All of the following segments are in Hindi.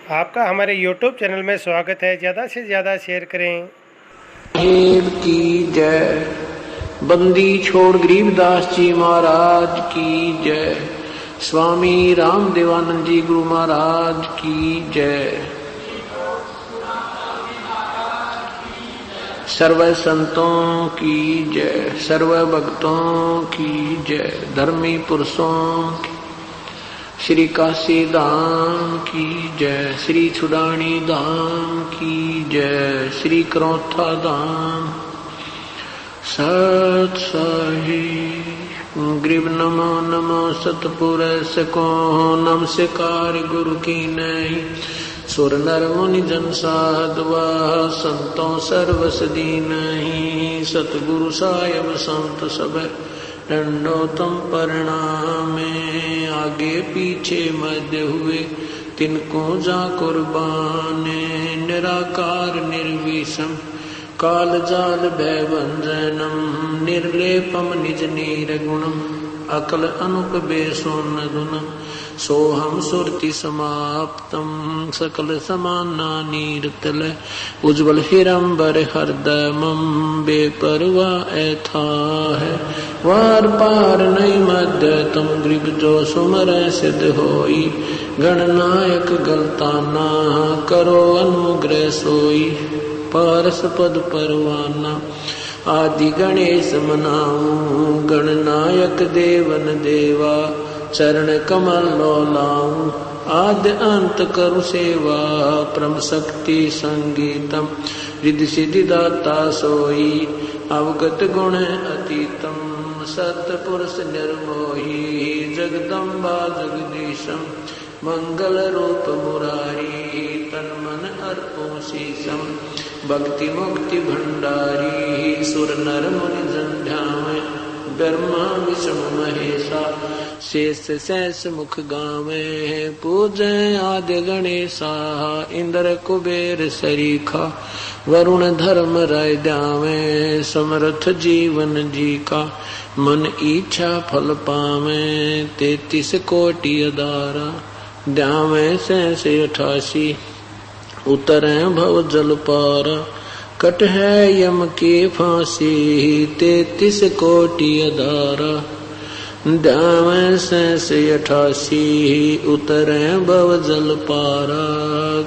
आपका हमारे YouTube चैनल में स्वागत है। ज़्यादा से ज़्यादा शेयर करें। की जय। बंदी छोड़ गरीबदास जी महाराज की जय। स्वामी राम देवानंद जी गुरु महाराज की जय। सर्व संतों की जय, सर्व भक्तों की जय, धर्मी पुरुषों की, श्री काशी धाम की जय, श्री छुड़ानी धाम की जय, श्री करौथा धाम सत साहिब। ग्रीब नमो नमो सतपुरुष को नमस्कार गुरु की नहीं। सुर नर मुनि जन साधवा संतों सर्वसदी नहीं। सतगुरु साहिब संत सब दंडोतम परिणामे। आगे पीछे मध्य हुए तिनको जा कुर्बाने। निराकार निर्विषम काल जाल भय भंजनम। निर्लेपम निज निर्गुणम अकल अनुपबे सोन गुणम। सोहम सुरति समाप्तम सकल समाना नीरतल। उज्ज्वल हिरंबर हृदयमम बेपरवा ऐथा है। वार पार नहीं मध्य तुम ग्रीब जो सुमर सिद्ध होई। गणनायक गलताना करो अनुग्रह सोई। पारस पद परवाना आदि गणेश मनाऊं। गणनायक देवन देवा चरण कमल लो लाऊं। आद्य अंत करु सेवा परम शक्ति संगीतम। रिद्धि सिद्धि दाता सोई अवगत गुण अतीतम। सतपुरुष निर्मोही जगदम्बा जगदीशम। मंगल रूप मुरारी तन मन अर्पो शीशम। भक्ति मुक्ति भंडारी सुर नर मुनि जन ध्यावे। ब्रह्मा विष्णु महेशा शेष शेष मुख गावे। पूजै आदि गणेशा इंद्र कुबेर सरीखा। वरुण धर्म राय ध्यावे समर्थ जीवन जी का। मन इच्छा फल पावे 33 कोटि अदारा। ध्यावे 88 उतरे भव जल पारा। कट है यम की फांसी 33 कोटि अदारा। ध्यावे 88 उतरे भव जल पारा।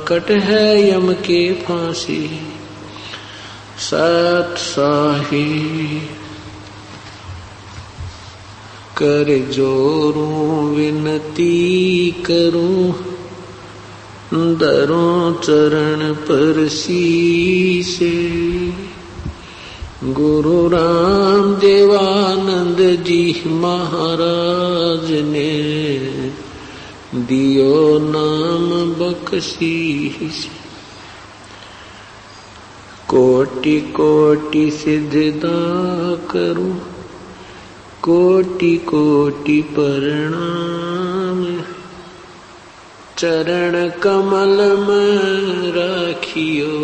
कट है यम की फांसी सत साहिब। कर जोरूं विनती करूं दरों चरण पर शीसे। गुरु राम देवानंद जी महाराज ने दियो नाम बख्शीश। कोटि कोटि सिद्धदा करूं कोटि कोटि प्रणाम। चरण कमल में राखियो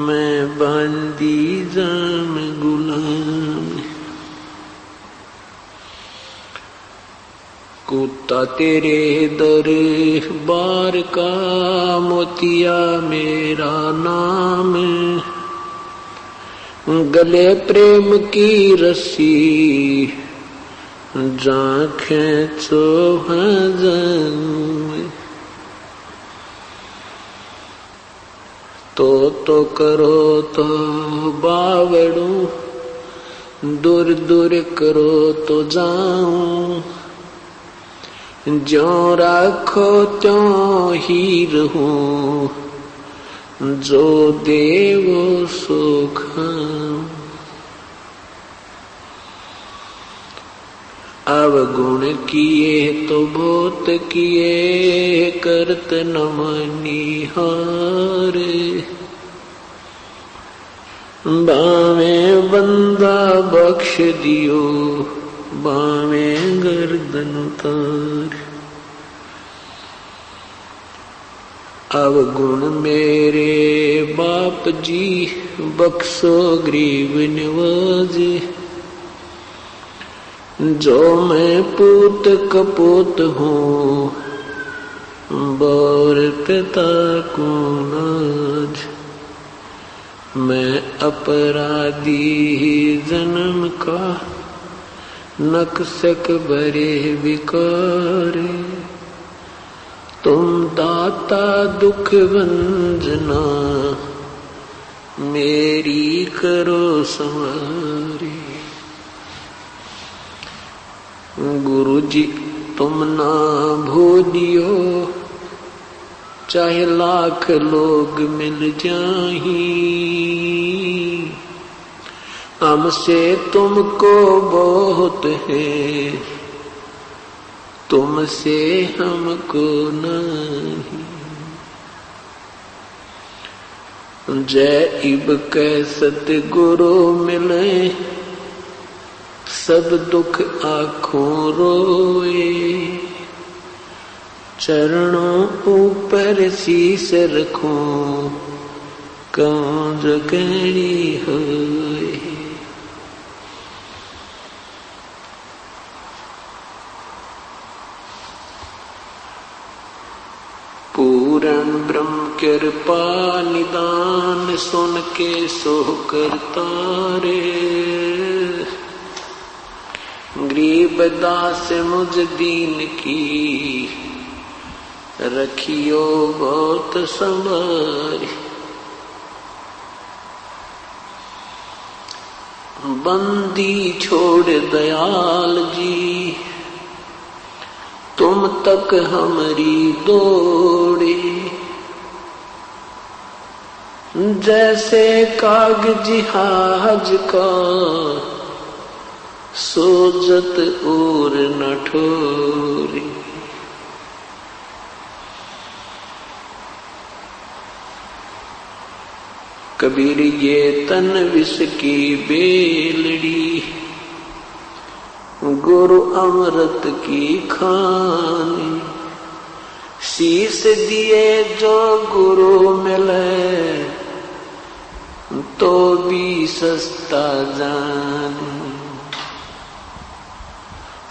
मैं बंदी जाम गुलाम। कुत्ता तेरे दरबार का मोतिया मेरा नाम। गले प्रेम की रस्सी जा खेचो भजन। तो करो तो बावड़ू दूर दूर करो तो जाऊं। ज्यों राखो त्यों ही रहूं। जो देवो सो खाऊं। अवगुण किए तो बहुत किए करत न मनिहार। बावे बंदा बख्श दियो बावे गर्दन उतार। अवगुण मेरे बाप जी बख्शो गरीब निवाजे। जो मैं पूत कपूत हूँ बोर पिता को नाज, मैं अपराधी ही जन्म का, नक्सक बरे विकारे। तुम दाता दुख भंजना, मेरी करो संवारी। गुरु जी तुम ना भूलियो, चाहे लाख लोग मिल जाही, हमसे तुमको बहुत है, तुमसे हमको नहीं। जय इब कै सतगुरु मिले, सब दुख आँखों रोए। चरणों ऊपर शीस रखूं, कहूं जो कहनी होए। पूरण ब्रह्म कृपा निदान, सुन के सो करता रे। गरीब दास मुझ दीन की, रखियो बहुत संभारी। बंदी छोड़ दयाल जी, तुम तक हमारी दौड़े। जैसे कागज हाज का, सोजत और न ठोरे। कबीर ये तन विष की बेलड़ी, गुरु अमृत की खानी। शीस दिए जो गुरु मिले, तो भी सस्ता जान।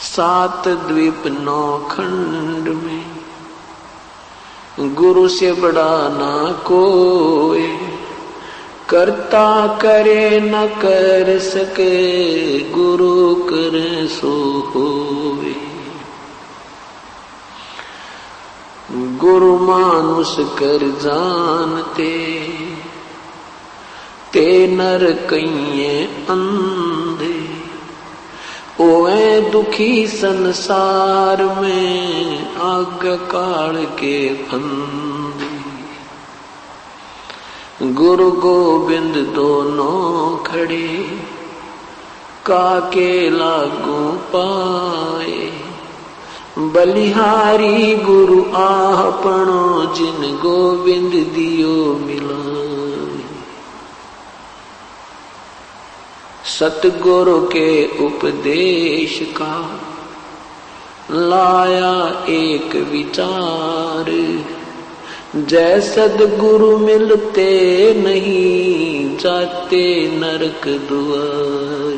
7 द्वीप 9 खंड में, गुरु से बड़ा ना कोई। करता करे न कर सके, गुरु करे सो होवे। गुरु मानुष कर जानते, ते नर कइये अंधे। ओए दुखी संसार में, आग काल के फंदे। गुरु गोविंद दोनों खड़े, काके लागू पाए। बलिहारी गुरु आपनो, जिन गोविंद दियो मिलाए। सतगुरु के उपदेश का, लाया एक विचार। जय सद्गुरु मिलते नहीं, जाते नरक द्वार।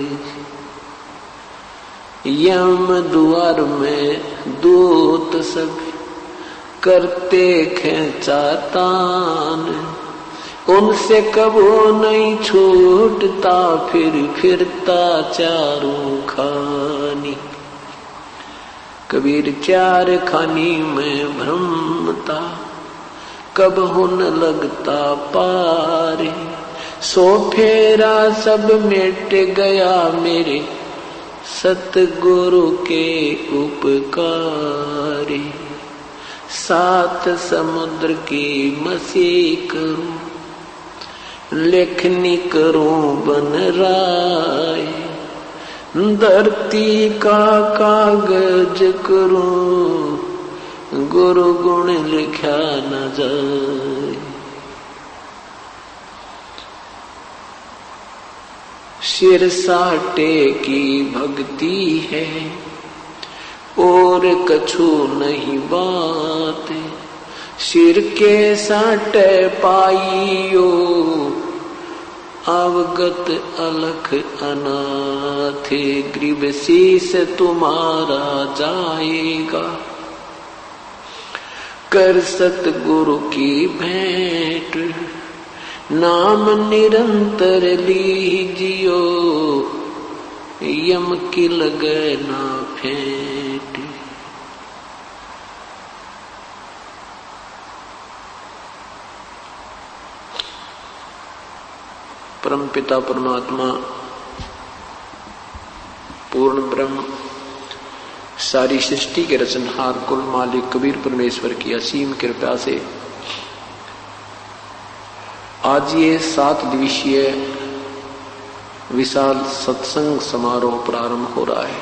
यम द्वार में दूत सब, करते खेचातान। उनसे कबो नहीं छूटता, फिर फिरता चारों खानी। कबीर 4 खानी में भ्रमता, कब हुन लगता पारे। सो फेरा सब मिट गया, मेरे सतगुरु के उपकारे। 7 समुद्र की मसी करूं, लेखनी करूं बन राय। धरती का कागज करूं, गुरु गुण लिखा न जाए। सिर साटे की भक्ति है, और कछु नहीं बात। सिर के साटे पाइयो, अवगत अलख अनाथ। ग्रीव शीस तुम्हारा जाएगा, कर सतगुरु की भेंट, नाम निरंतर लीजियो, यम की लगे ना फेंट। परम पिता परमात्मा पूर्ण ब्रह्म सारी सृष्टि के रचनहार कुल मालिक कबीर परमेश्वर की असीम कृपा से आज ये 7 दिवसीय विशाल सत्संग समारोह प्रारंभ हो रहा है।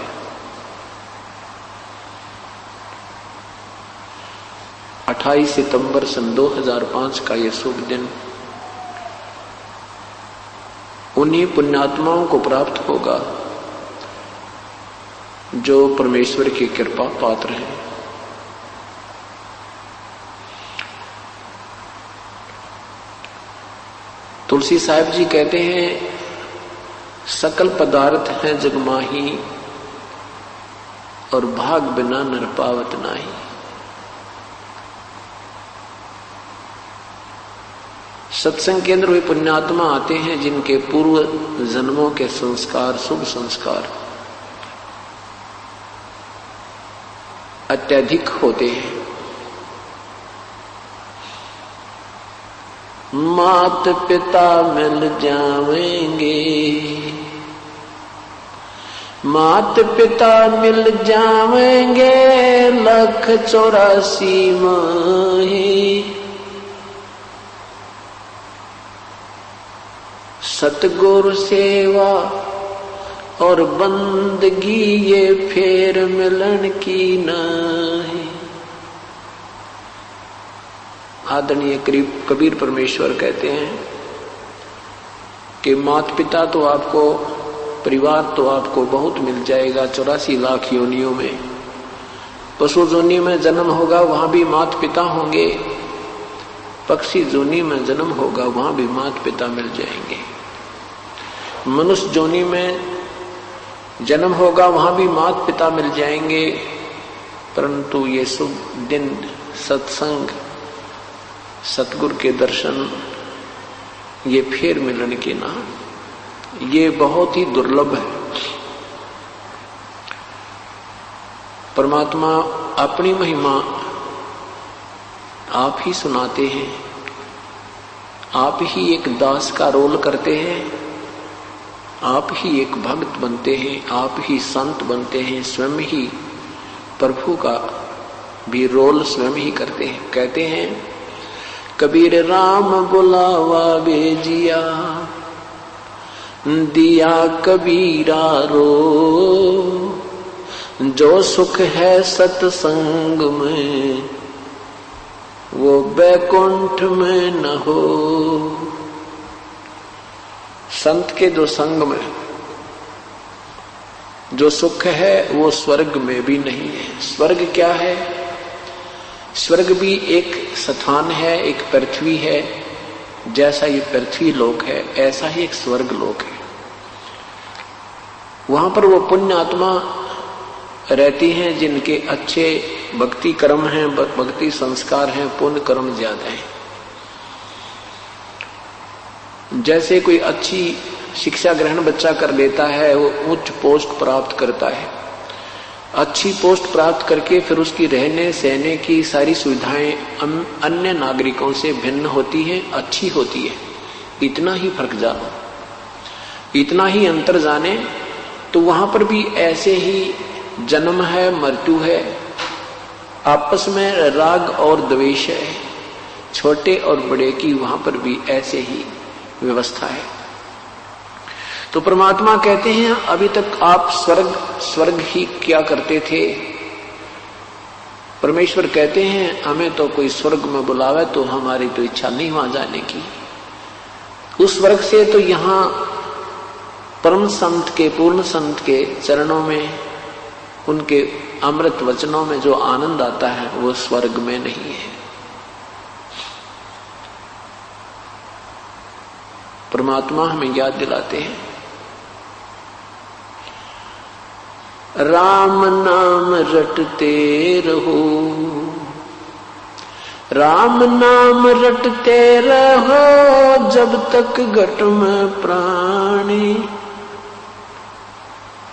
28 सितंबर सन 2005 का ये शुभ दिन उन्हीं पुण्यात्माओं को प्राप्त होगा जो परमेश्वर की कृपा पात्र हैं। तुलसी साहब जी कहते हैं, सकल पदार्थ हैं जगमाही, और भाग बिना नर पावत नाही। सत्संग केंद्र हुए पुण्यात्मा आते हैं जिनके पूर्व जन्मों के संस्कार, शुभ संस्कार अत्यधिक होते हैं। मात पिता मिल जावेंगे, मात पिता मिल जावेंगे, 184 माही। सतगुरु सेवा और बंदगी ये फेर मिलन की नहीं। आदरणीय कबीर परमेश्वर कहते हैं कि माता पिता तो आपको, परिवार तो आपको बहुत मिल जाएगा 84 लाख योनियों में। पशु जोनी में जन्म होगा वहां भी माता पिता होंगे, पक्षी जोनी में जन्म होगा वहां भी माता पिता मिल जाएंगे। मनुष्य जोनी में जन्म होगा वहां भी माता पिता मिल जाएंगे। परंतु ये शुभ दिन सत्संग, सतगुरु के दर्शन, ये फिर मिलन के नाम, ये बहुत ही दुर्लभ है। परमात्मा अपनी महिमा आप ही सुनाते हैं, आप ही एक दास का रोल करते हैं, आप ही एक भक्त बनते हैं, आप ही संत बनते हैं, स्वयं ही प्रभु का भी रोल स्वयं ही करते हैं। कहते हैं कबीर राम बुलावा भेजिया, दिया कबीरा रो, जो सुख है सत्संग में वो बैकुंठ में न हो। संत के जो संग में जो सुख है वो स्वर्ग में भी नहीं है। स्वर्ग क्या है? स्वर्ग भी एक स्थान है, एक पृथ्वी है। जैसा ये पृथ्वी लोक है ऐसा ही एक स्वर्ग लोक है। वहां पर वो पुण्य आत्मा रहती हैं जिनके अच्छे भक्ति कर्म हैं, भक्ति संस्कार हैं, पुण्य कर्म ज्यादा हैं। जैसे कोई अच्छी शिक्षा ग्रहण बच्चा कर लेता है, वो उच्च पोस्ट प्राप्त करता है, अच्छी पोस्ट प्राप्त करके फिर उसकी रहने सहने की सारी सुविधाएं अन्य नागरिकों से भिन्न होती है, अच्छी होती है। इतना ही फर्क जानो, इतना ही अंतर जाने तो वहां पर भी ऐसे ही जन्म है, मृत्यु है, आपस में राग और द्वेष है, छोटे और बड़े की वहां पर भी ऐसे ही व्यवस्था है। तो परमात्मा कहते हैं अभी तक आप स्वर्ग ही क्या करते थे। परमेश्वर कहते हैं हमें तो कोई स्वर्ग में बुलावे तो हमारी तो इच्छा नहीं वहां जाने की। उस स्वर्ग से तो यहाँ परम संत के, पूर्ण संत के चरणों में, उनके अमृत वचनों में जो आनंद आता है वो स्वर्ग में नहीं है। परमात्मा हमें याद दिलाते हैं राम नाम रटते रहो, राम नाम रटते रहो जब तक घट में प्राणी,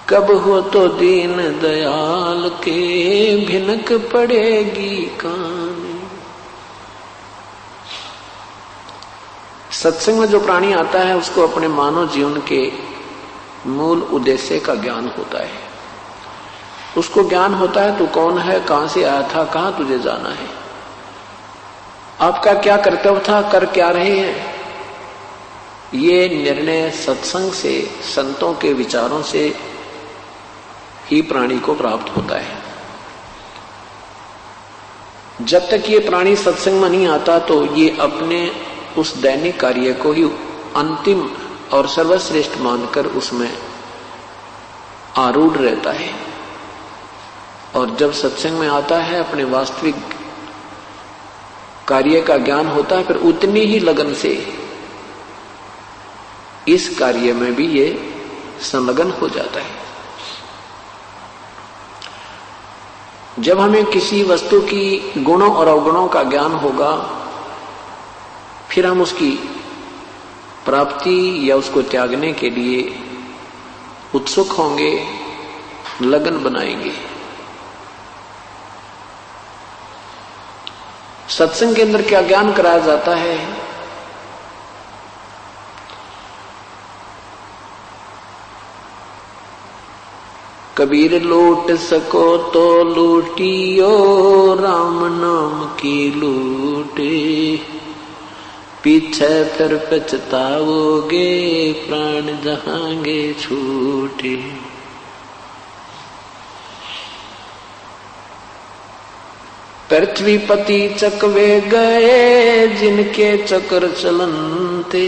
कब हो तो दीन दयाल के भिनक पड़ेगी कहानी। सत्संग में जो प्राणी आता है उसको अपने मानव जीवन के मूल उद्देश्य का ज्ञान होता है। उसको ज्ञान होता है तू कौन है, कहां से आया था, कहां तुझे जाना है, आपका क्या कर्तव्य था, कर क्या रहे हैं। ये निर्णय सत्संग से, संतों के विचारों से ही प्राणी को प्राप्त होता है। जब तक ये प्राणी सत्संग में नहीं आता तो ये अपने उस दैनिक कार्य को ही अंतिम और सर्वश्रेष्ठ मानकर उसमें आरूढ़ रहता है। और जब सत्संग में आता है, अपने वास्तविक कार्य का ज्ञान होता है, फिर उतनी ही लगन से इस कार्य में भी ये संलग्न हो जाता है। जब हमें किसी वस्तु की गुणों और अवगुणों का ज्ञान होगा, फिर हम उसकी प्राप्ति या उसको त्यागने के लिए उत्सुक होंगे, लगन बनाएंगे। सत्संग के अंदर क्या ज्ञान कराया जाता है? कबीर लूट सको तो लूटियो, राम नाम की लूटे, पीछे फिर पछताओगे, प्राण जहांगे छूटे। पृथ्वीपति चकवे गए, जिनके चक्र चलनते,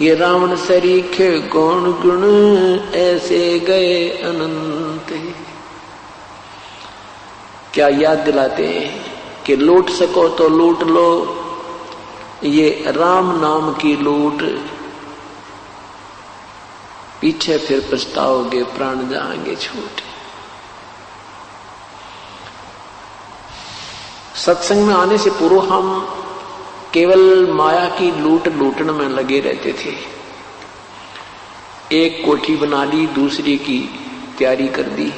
ये रावण सरीखे गौण गुण, ऐसे गए अनंत। क्या याद दिलाते हैं कि लूट सको तो लूट लो, ये राम नाम की लूट, पीछे फिर पछताओगे, प्राण जाएंगे छूट। सत्संग में आने से पूर्व हम केवल माया की लूटने में लगे रहते थे। एक कोठी बना ली, दूसरी की तैयारी कर दी,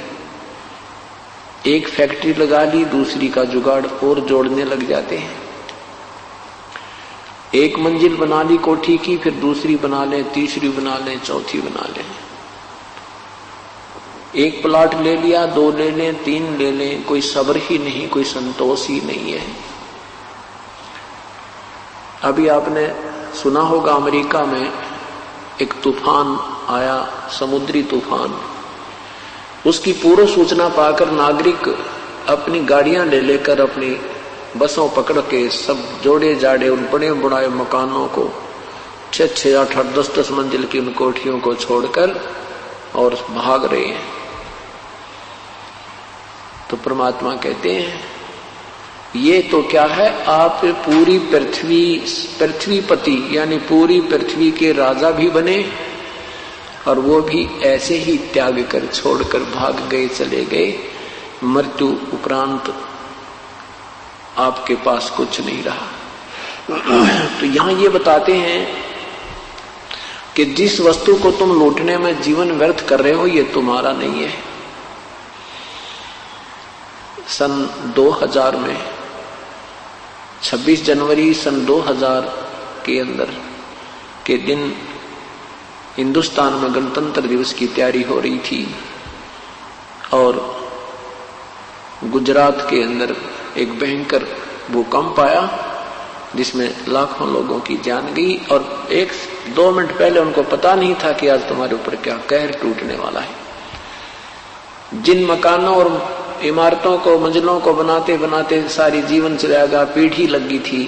एक फैक्ट्री लगा ली, दूसरी का जुगाड़ और जोड़ने लग जाते हैं। एक मंजिल बना ली कोठी की, फिर दूसरी बना ले, तीसरी बना ले, चौथी बना ले। एक प्लाट ले लिया, 2 ले लें, 3 ले लें, कोई सब्र ही नहीं, कोई संतोष ही नहीं है। अभी आपने सुना होगा अमेरिका में एक तूफान आया, समुद्री तूफान। उसकी पूर्व सूचना पाकर नागरिक अपनी गाड़ियां ले लेकर अपनी बसों पकड़ के सब जोड़े जाड़े उन बड़े बुढ़ाए मकानों को 6-6, 8-8, 10-10 मंजिल की उन कोठियों को छोड़कर और भाग रहे हैं। तो परमात्मा कहते हैं ये तो क्या है, आप पूरी पृथ्वीपति यानी पूरी पृथ्वी के राजा भी बने और वो भी ऐसे ही त्याग कर छोड़कर भाग गए, चले गए। मृत्यु उपरांत आपके पास कुछ नहीं रहा। तो यहां ये बताते हैं कि जिस वस्तु को तुम लूटने में जीवन व्यर्थ कर रहे हो, ये तुम्हारा नहीं है। सन 2000 में 26 जनवरी सन 2000 के अंदर के दिन हिंदुस्तान में गणतंत्र दिवस की तैयारी हो रही थी और गुजरात के अंदर एक भयंकर भूकंप आया जिसमें लाखों लोगों की जान गई और 1-2 मिनट पहले उनको पता नहीं था कि आज तुम्हारे ऊपर क्या कहर टूटने वाला है। जिन मकानों और इमारतों को, मंजिलों को बनाते बनाते सारी जीवन चलेगा, पीढ़ी लगी थी,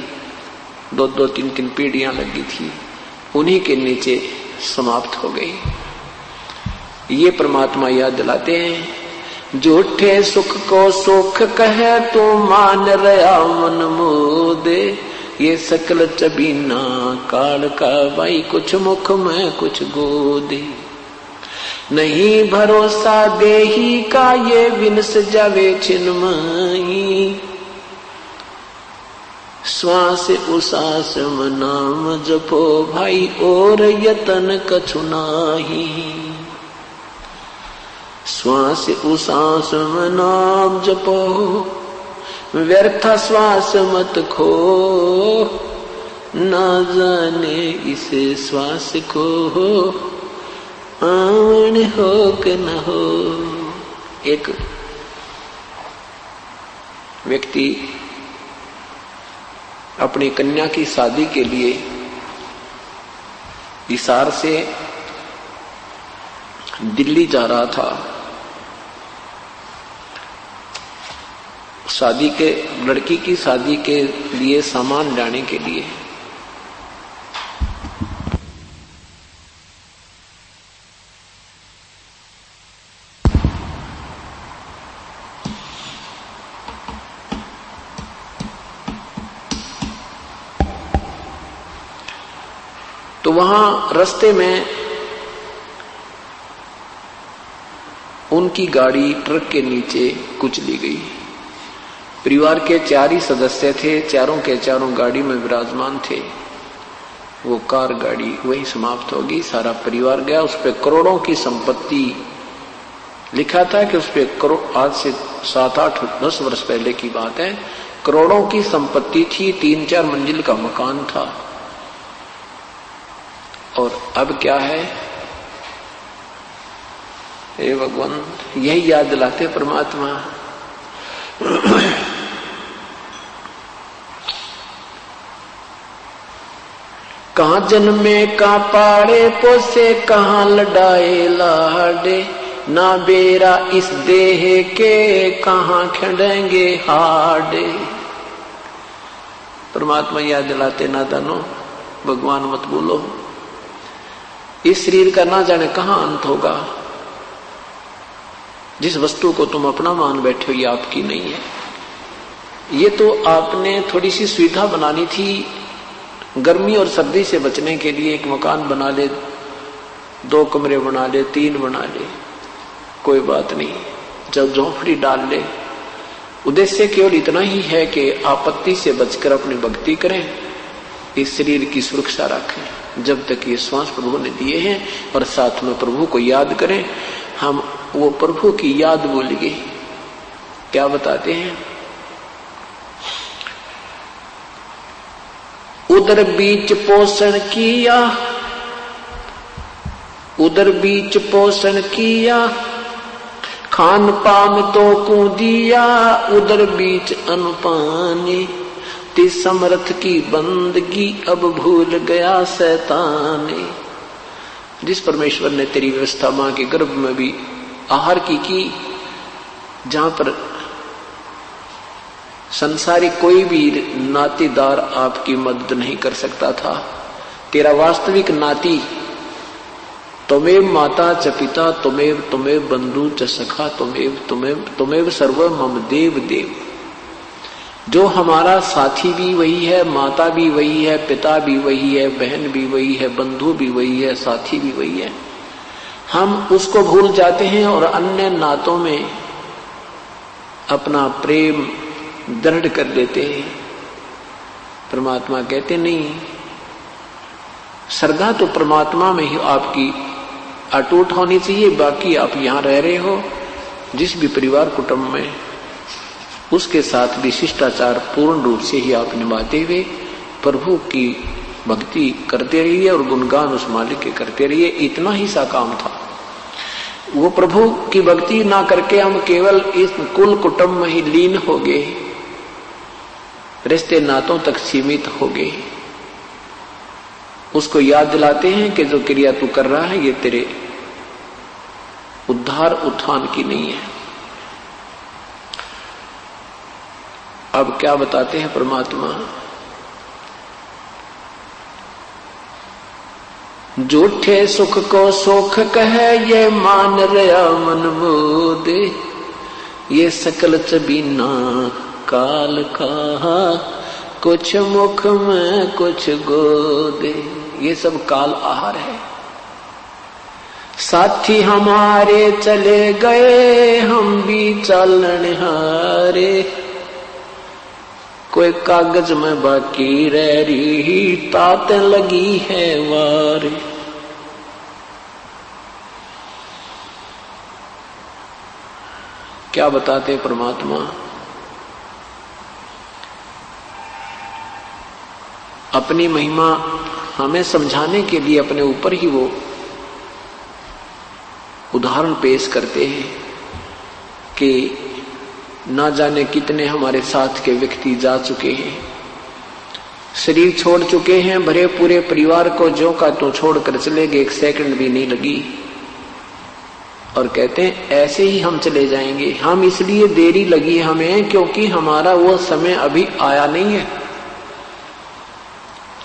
2-2, 3-3 पीढ़ियां लगी थी, उन्हीं के नीचे समाप्त हो गई। ये परमात्मा याद दिलाते हैं, झूठे सुख को सुख कहे तो मान रहा मन मोदे, ये सकल चबीना काल का भाई, कुछ मुख में कुछ गोदे। नहीं भरोसा देही का ये विनस जावे छिन्मयी, श्वास उसास नाम जपो भाई और यतन कछु नाही। श्वास उसास नाम जपो व्यर्थ श्वास मत खो, ना जाने इस श्वास को आन हो कि न हो। एक व्यक्ति अपनी कन्या की शादी के लिए हिसार से दिल्ली जा रहा था। शादी के लड़की की शादी के लिए सामान लाने के लिए तो वहां रास्ते में उनकी गाड़ी ट्रक के नीचे कुचली गई। परिवार के 4 ही सदस्य थे, चारों के चारों गाड़ी में विराजमान थे। वो कार गाड़ी वही समाप्त होगी, सारा परिवार गया। उस पे करोड़ों की संपत्ति, लिखा था कि उस पे करोड़, आज से 7, 8, 10 वर्ष पहले की बात है, करोड़ों की संपत्ति थी, 3-4 मंजिल का मकान था। और अब क्या है, हे भगवान, यही याद दिलाते परमात्मा। कहाँ जन्मे का पाड़े पोसे, कहाँ लड़ाए लाडे, ना बेरा इस देह के, कहाँ खड़ेंगे हाडे। परमात्मा याद दिलाते, नादानो भगवान मत बोलो, इस शरीर का ना जाने कहाँ अंत होगा। जिस वस्तु को तुम अपना मान बैठे हो ये आपकी नहीं है। ये तो आपने थोड़ी सी सुविधा बनानी थी, गर्मी और सर्दी से बचने के लिए एक मकान बना ले, 2 कमरे बना ले, 3 बना ले, कोई बात नहीं, जब झोंपड़ी डाल ले। उद्देश्य केवल इतना ही है कि आपत्ति से बचकर अपनी भक्ति करें, इस शरीर की सुरक्षा रखें जब तक ये श्वास प्रभु ने दिए हैं, और साथ में प्रभु को याद करें। हम वो प्रभु की याद भूल गए। क्या बताते हैं, उधर बीच पोषण किया, उधर बीच पोषण किया, खान पान तो को दिया, उधर बीच अनुपानी, ती समर्थ की बंदगी अब भूल गया शैतानी। जिस परमेश्वर ने तेरी व्यवस्था मां के गर्भ में भी आहार की, जहां पर संसारी कोई भी नातेदार आपकी मदद नहीं कर सकता था, तेरा वास्तविक नाती तुमेव माता च पिता, तुमेव बंधु च सखा, तुमेव सर्व मम देव देव। जो हमारा साथी भी वही है, माता भी वही है, पिता भी वही है, बहन भी वही है, बंधु भी वही है, साथी भी वही है। हम उसको भूल जाते हैं और अन्य नातों में अपना प्रेम दृढ़ कर लेते हैं। परमात्मा कहते नहीं, श्रद्धा तो परमात्मा में ही आपकी अटूट होनी चाहिए। बाकी आप यहां रह रहे हो जिस भी परिवार कुटुंब में, उसके साथ भी शिष्टाचार पूर्ण रूप से ही आप निभाते हुए प्रभु की भक्ति करते रहिए और गुणगान उस मालिक के करते रहिए। इतना ही सा काम था। वो प्रभु की भक्ति ना करके हम केवल इस कुल कुटुंब में ही लीन हो गए, रिश्ते नातों तक सीमित हो गए। उसको याद दिलाते हैं कि जो क्रिया तू कर रहा है ये तेरे उद्धार उत्थान की नहीं है। अब क्या बताते हैं परमात्मा, झूठे सुख को सुख कहे, ये मान रहा मन मोदे, ये सकल चबीना काल का, कुछ मुख में कुछ गोदे। ये सब काल आहार है। साथी हमारे चले गए, हम भी चलन हारे, कोई कागज में बाकी रह रही, तात लगी है वार। क्या बताते परमात्मा? अपनी महिमा हमें समझाने के लिए अपने ऊपर ही वो उदाहरण पेश करते हैं कि ना जाने कितने हमारे साथ के व्यक्ति जा चुके हैं, शरीर छोड़ चुके हैं, भरे पूरे परिवार को ज्यों का त्यों छोड़कर चले गए, एक सेकंड भी नहीं लगी, और कहते हैं ऐसे ही हम चले जाएंगे। हम इसलिए देरी लगी हमें क्योंकि हमारा वो समय अभी आया नहीं है,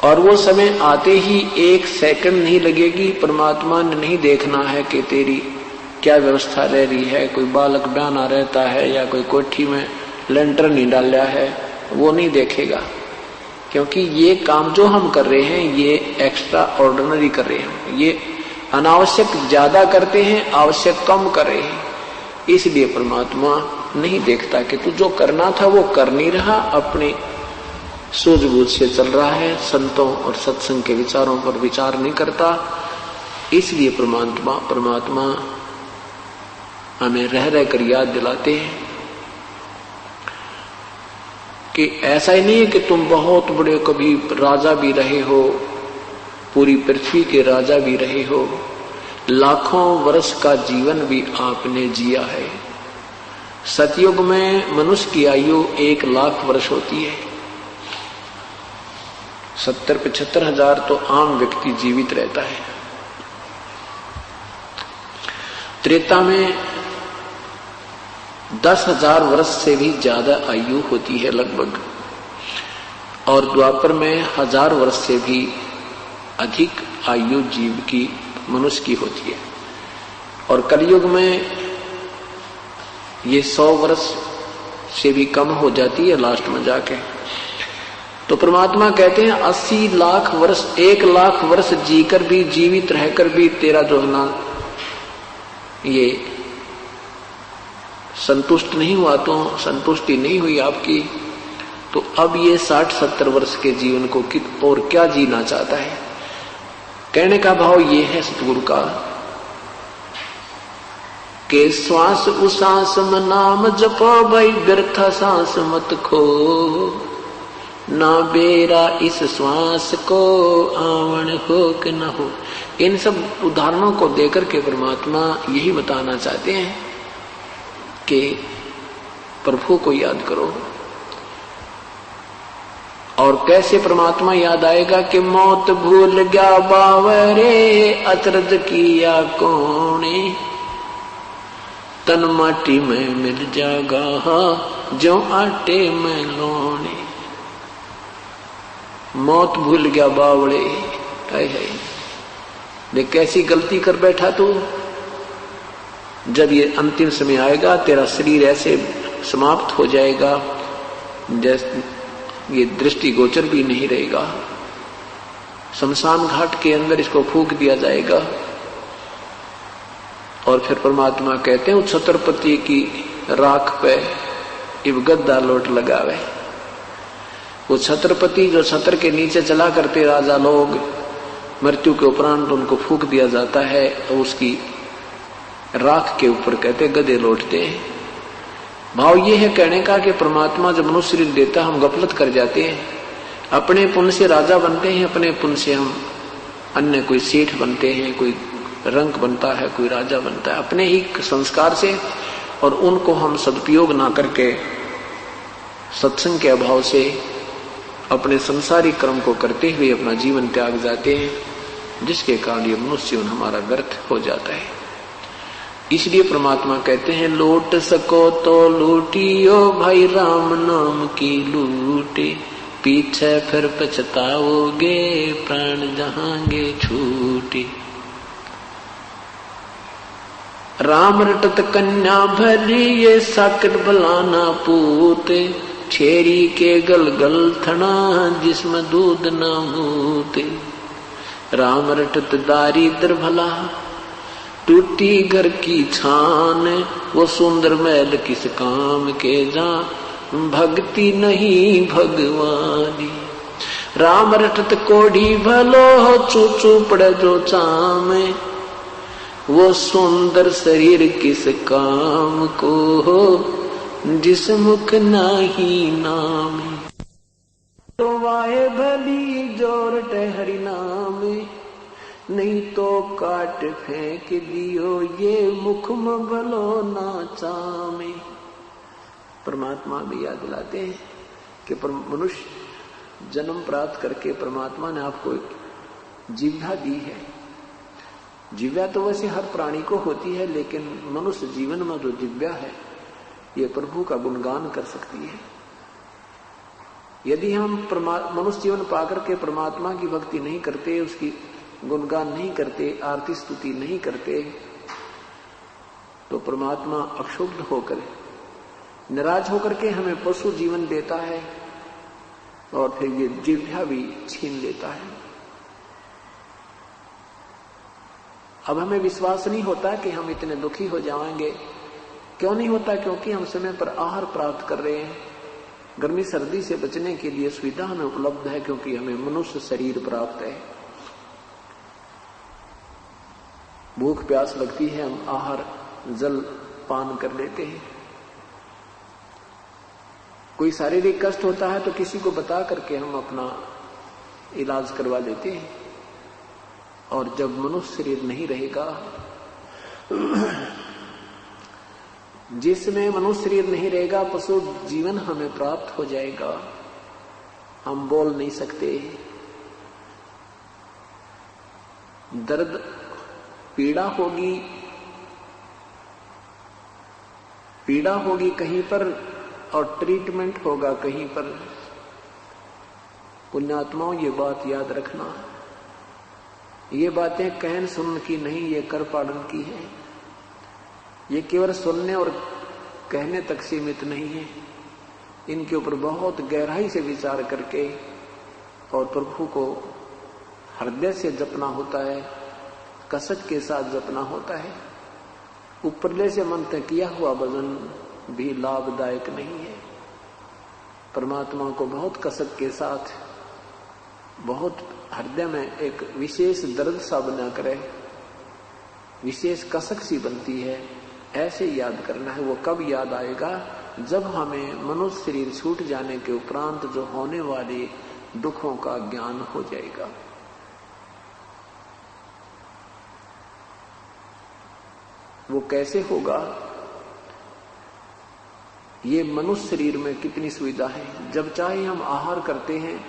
और वो समय आते ही एक सेकंड नहीं लगेगी। परमात्मा ने नहीं देखना है कि तेरी क्या व्यवस्था रह रही है, कोई बालक बयाना रहता है या कोई कोठी में लेंटर नहीं डाला है, वो नहीं देखेगा, क्योंकि ये काम जो हम कर रहे हैं ये एक्स्ट्रा ऑर्डिनरी कर रहे हैं, ये अनावश्यक ज्यादा करते हैं, आवश्यक कम कर रहे हैं। इसलिए परमात्मा नहीं देखता कि तू जो करना था वो कर नहीं रहा, अपने सूझबूझ से चल रहा है, संतों और सत्संग के विचारों पर विचार नहीं करता। इसलिए परमात्मा हमें रह रह कर याद दिलाते हैं कि ऐसा ही नहीं है कि तुम बहुत बड़े कभी राजा भी रहे हो, पूरी पृथ्वी के राजा भी रहे हो, लाखों वर्ष का जीवन भी आपने जिया है। सतयुग में मनुष्य की आयु 1 लाख वर्ष होती है, 70-75 हजार तो आम व्यक्ति जीवित रहता है। त्रेता में 10,000 वर्ष से भी ज्यादा आयु होती है लगभग, और द्वापर में 1000 वर्ष से भी अधिक आयु जीव की, मनुष्य की होती है, और कलयुग में ये 100 वर्ष से भी कम हो जाती है लास्ट में जाके। तो परमात्मा कहते हैं 80 लाख वर्ष, 1 लाख वर्ष जीकर भी, जीवित रहकर भी तेरा जो है ना ये संतुष्ट नहीं हुआ, तो संतुष्टि नहीं हुई आपकी, तो अब ये 60-70 वर्ष के जीवन को और क्या जीना चाहता है। कहने का भाव ये है सतगुरु का कि श्वास उसास में नाम जपो भाई, व्यर्थ सांस मत खो, ना बेरा इस श्वास को आवन हो कि न हो। इन सब उदाहरणों को देकर के परमात्मा यही बताना चाहते हैं कि प्रभु को याद करो। और कैसे परमात्मा याद आएगा कि मौत भूल गया बावरे, अचरज किया कोने, तन माटी में मिल जागा जो आटे में लोने। मौत भूल गया बावड़े, हाय हाय, देख कैसी गलती कर बैठा तू। जब ये अंतिम समय आएगा तेरा शरीर ऐसे समाप्त हो जाएगा जैसे ये दृष्टि गोचर भी नहीं रहेगा। शमशान घाट के अंदर इसको फूंक दिया जाएगा। और फिर परमात्मा कहते हैं उस छत्रपति की राख पे इब गद्दा लोट लगावे। वो छत्रपति जो छत्र के नीचे चला करते राजा लोग, मृत्यु के उपरांत उनको फूंक दिया जाता है, तो उसकी राख के ऊपर कहते गधे लौटते हैं। भाव ये है कहने का कि परमात्मा जब मनुष्य शरीर देता हम गफलत कर जाते हैं, अपने पुण्य से राजा बनते हैं, अपने पुण्य से हम अन्य कोई सेठ बनते हैं, कोई रंक बनता है, कोई राजा बनता है, अपने ही संस्कार से, और उनको हम सदुपयोग ना करके सत्संग के अभाव से अपने संसारिक कर्म को करते हुए अपना जीवन त्याग जाते हैं, जिसके कारण ये मनुष्य जीवन हमारा व्यर्थ हो जाता है। इसलिए परमात्मा कहते हैं लूट सको तो लूटियो भाई राम नाम की लूटे, पीछे फिर पछताओगे प्राण जहांगे छूटे। राम रटत कन्या भरी ये साकर बलाना पूते, छेरी के गल गल थना जिसमें दूध न मूते। राम रटत दारिद्र भला टूटी घर की छान, वो सुंदर महल किस काम के जा भक्ति नहीं भगवानी। राम रटत कोढ़ी भलो चूचू पड़े जो चामे, वो सुंदर शरीर किस काम को हो, जिस मुख नाही नाम। तो वाहे भली जोर हरि नाम, नहीं तो काट फेंक दियो ये मुख में भलो ना चामे। परमात्मा भी याद दिलाते हैं कि मनुष्य जन्म प्राप्त करके परमात्मा ने आपको जिह्वा दी है। जिह्वा तो वैसे हर प्राणी को होती है, लेकिन मनुष्य जीवन में जो जिह्वा है ये प्रभु का गुणगान कर सकती है। यदि हम मनुष्य जीवन पाकर के परमात्मा की भक्ति नहीं करते, उसकी गुणगान नहीं करते, आरती स्तुति नहीं करते, तो परमात्मा अक्षुब्ध होकर नाराज होकर के हमें पशु जीवन देता है और फिर ये जिह्वा भी छीन लेता है। अब हमें विश्वास नहीं होता कि हम इतने दुखी हो जाएंगे। क्यों नहीं होता? क्योंकि हम समय पर आहार प्राप्त कर रहे हैं। गर्मी सर्दी से बचने के लिए सुविधा हमें उपलब्ध है, क्योंकि हमें मनुष्य शरीर प्राप्त है। भूख प्यास लगती है, हम आहार जल पान कर लेते हैं। कोई शारीरिक कष्ट होता है तो किसी को बता करके हम अपना इलाज करवा लेते हैं। और जब मनुष्य शरीर नहीं रहेगा, जिसमें मनुष्य शरीर नहीं रहेगा, पशु जीवन हमें प्राप्त हो जाएगा। हम बोल नहीं सकते, दर्द पीड़ा होगी कहीं पर और ट्रीटमेंट होगा कहीं पर। पुण्यात्माओं, ये बात याद रखना, ये बातें कहन सुनने की नहीं, ये कर पालन की है। ये केवल सुनने और कहने तक सीमित नहीं है, इनके ऊपर बहुत गहराई से विचार करके और प्रभु को हृदय से जपना होता है, कसक के साथ जपना होता है। ऊपरले से मंत्र किया हुआ भजन भी लाभदायक नहीं है। परमात्मा को बहुत कसक के साथ, बहुत हृदय में एक विशेष दर्द सा बना करे, विशेष कसक सी बनती है, ऐसे याद करना है। वो कब याद आएगा? जब हमें मनुष्य शरीर छूट जाने के उपरांत जो होने वाले दुखों का ज्ञान हो जाएगा। वो कैसे होगा? ये मनुष्य शरीर में कितनी सुविधा है। जब चाहे हम आहार करते हैं,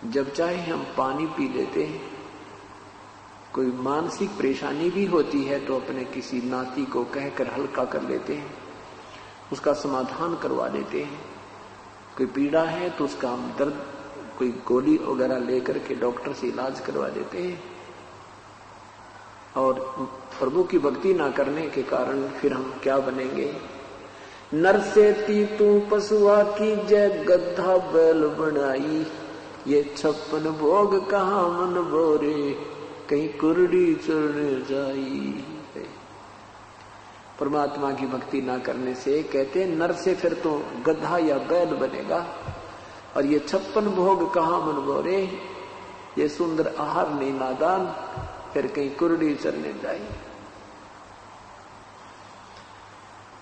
जब चाहे हम पानी पी लेते हैं। कोई मानसिक परेशानी भी होती है तो अपने किसी नाती को कहकर हल्का कर लेते हैं, उसका समाधान करवा लेते हैं। कोई पीड़ा है तो उसका हम दर्द, कोई गोली वगैरह लेकर के डॉक्टर से इलाज करवा देते हैं। और प्रभु की भक्ति ना करने के कारण फिर हम क्या बनेंगे? नर से तू पशुआ की जय, गधा बैल बनाई, ये 56 भोग कहाँ मन बोरे, कहीं कुरडी चढ़ने जाई। परमात्मा की भक्ति ना करने से, कहते हैं नर से फिर तो गधा या बैल बनेगा, और ये 56 भोग कहाँ मन बोरे, ये सुंदर आहार नहीं नादान, फिर कहीं कुरडी चढ़ने जाई।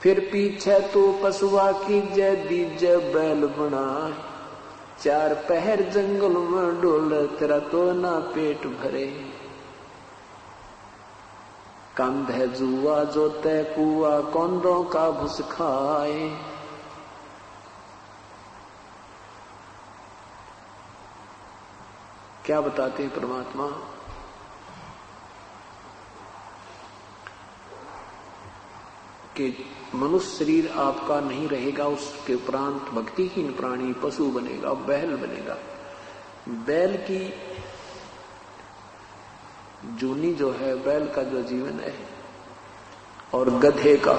फिर पीछे तो पशुआ की जय, दीजे बैल बना, 4 पहर जंगल में डोल, तेरा तो ना पेट भरे। कंध है जुआ जो तय कुआ, कौंदों का भुस खाए। क्या बताते हैं परमात्मा? कि मनुष्य शरीर आपका नहीं रहेगा, उसके उपरांत भक्तिहीन प्राणी पशु बनेगा, बैल बनेगा। बैल की जूनी जो है, बैल का जो जीवन है, और गधे का,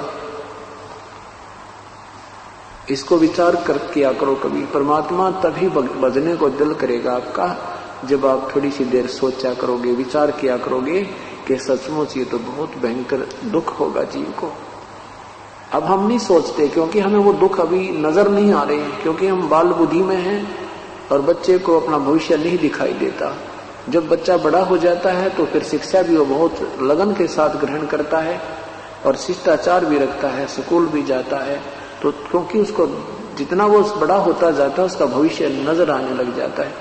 इसको विचार कर किया करो कभी। परमात्मा तभी बजने को दिल करेगा आपका जब आप थोड़ी सी देर सोचा करोगे, विचार किया करोगे कि सचमुच ये तो बहुत भयंकर दुख होगा जीव को। अब हम नहीं सोचते, क्योंकि हमें वो दुख अभी नजर नहीं आ रहे हैं, क्योंकि हम बाल बुद्धि में हैं और बच्चे को अपना भविष्य नहीं दिखाई देता। जब बच्चा बड़ा हो जाता है तो फिर शिक्षा भी वो बहुत लगन के साथ ग्रहण करता है और शिष्टाचार भी रखता है, स्कूल भी जाता है। तो क्योंकि उसको जितना वो बड़ा होता जाता है उसका भविष्य नजर आने लग जाता है।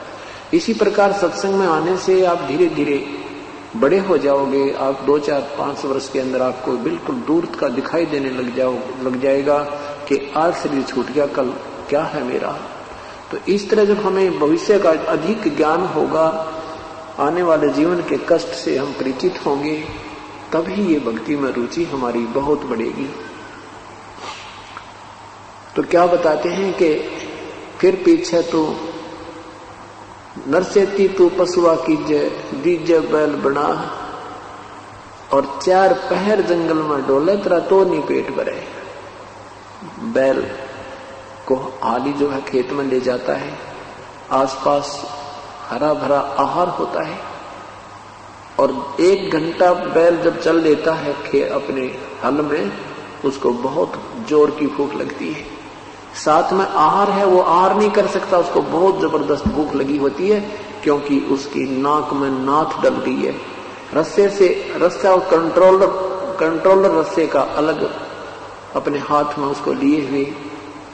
इसी प्रकार सत्संग में आने से आप धीरे धीरे बड़े हो जाओगे। आप 2, 4, 5 वर्ष के अंदर आपको बिल्कुल दूर का दिखाई देने लग जाएगा कि आज शरीर छूट गया, कल क्या है मेरा। तो इस तरह जब हमें भविष्य का अधिक ज्ञान होगा, आने वाले जीवन के कष्ट से हम परिचित होंगे, तभी ये भक्ति में रुचि हमारी बहुत बढ़ेगी। तो क्या बताते हैं कि फिर पीछे तो नरसेती तू पशुआ कीजे, दीजे बैल बना, और 4 पहर जंगल में डोले, तेरा तो नहीं पेट भरे। बैल को हाली जो है खेत में ले जाता है, आसपास हरा भरा आहार होता है, और 1 घंटा बैल जब चल लेता है अपने हल में, उसको बहुत जोर की भूख लगती है। साथ में आहार है, वो आहार नहीं कर सकता, उसको बहुत जबरदस्त भूख लगी होती है, क्योंकि उसकी नाक में नाथ डल गई है। रस्से से रस्सा और कंट्रोलर रस्से का अलग अपने हाथ में उसको लिए हुए,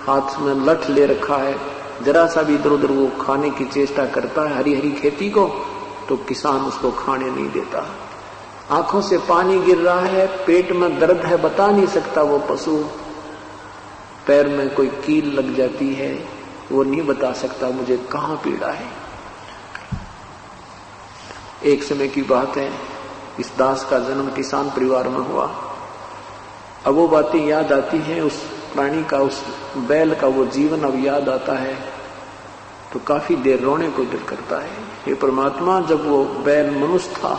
हाथ में लठ ले रखा है। जरा सा भी इधर उधर वो खाने की चेष्टा करता है हरी हरी खेती को, तो किसान उसको खाने नहीं देता। आंखों से पानी गिर रहा है, पेट में दर्द है, बता नहीं सकता वो पशु। पैर में कोई कील लग जाती है, वो नहीं बता सकता मुझे कहां पीड़ा है। एक समय की बात है, इस दास का जन्म किसान परिवार में हुआ। अब वो बातें याद आती हैं, उस प्राणी का, उस बैल का वो जीवन अब याद आता है, तो काफी देर रोने को दिल करता है। हे परमात्मा, जब वो बैल मनुष्य था,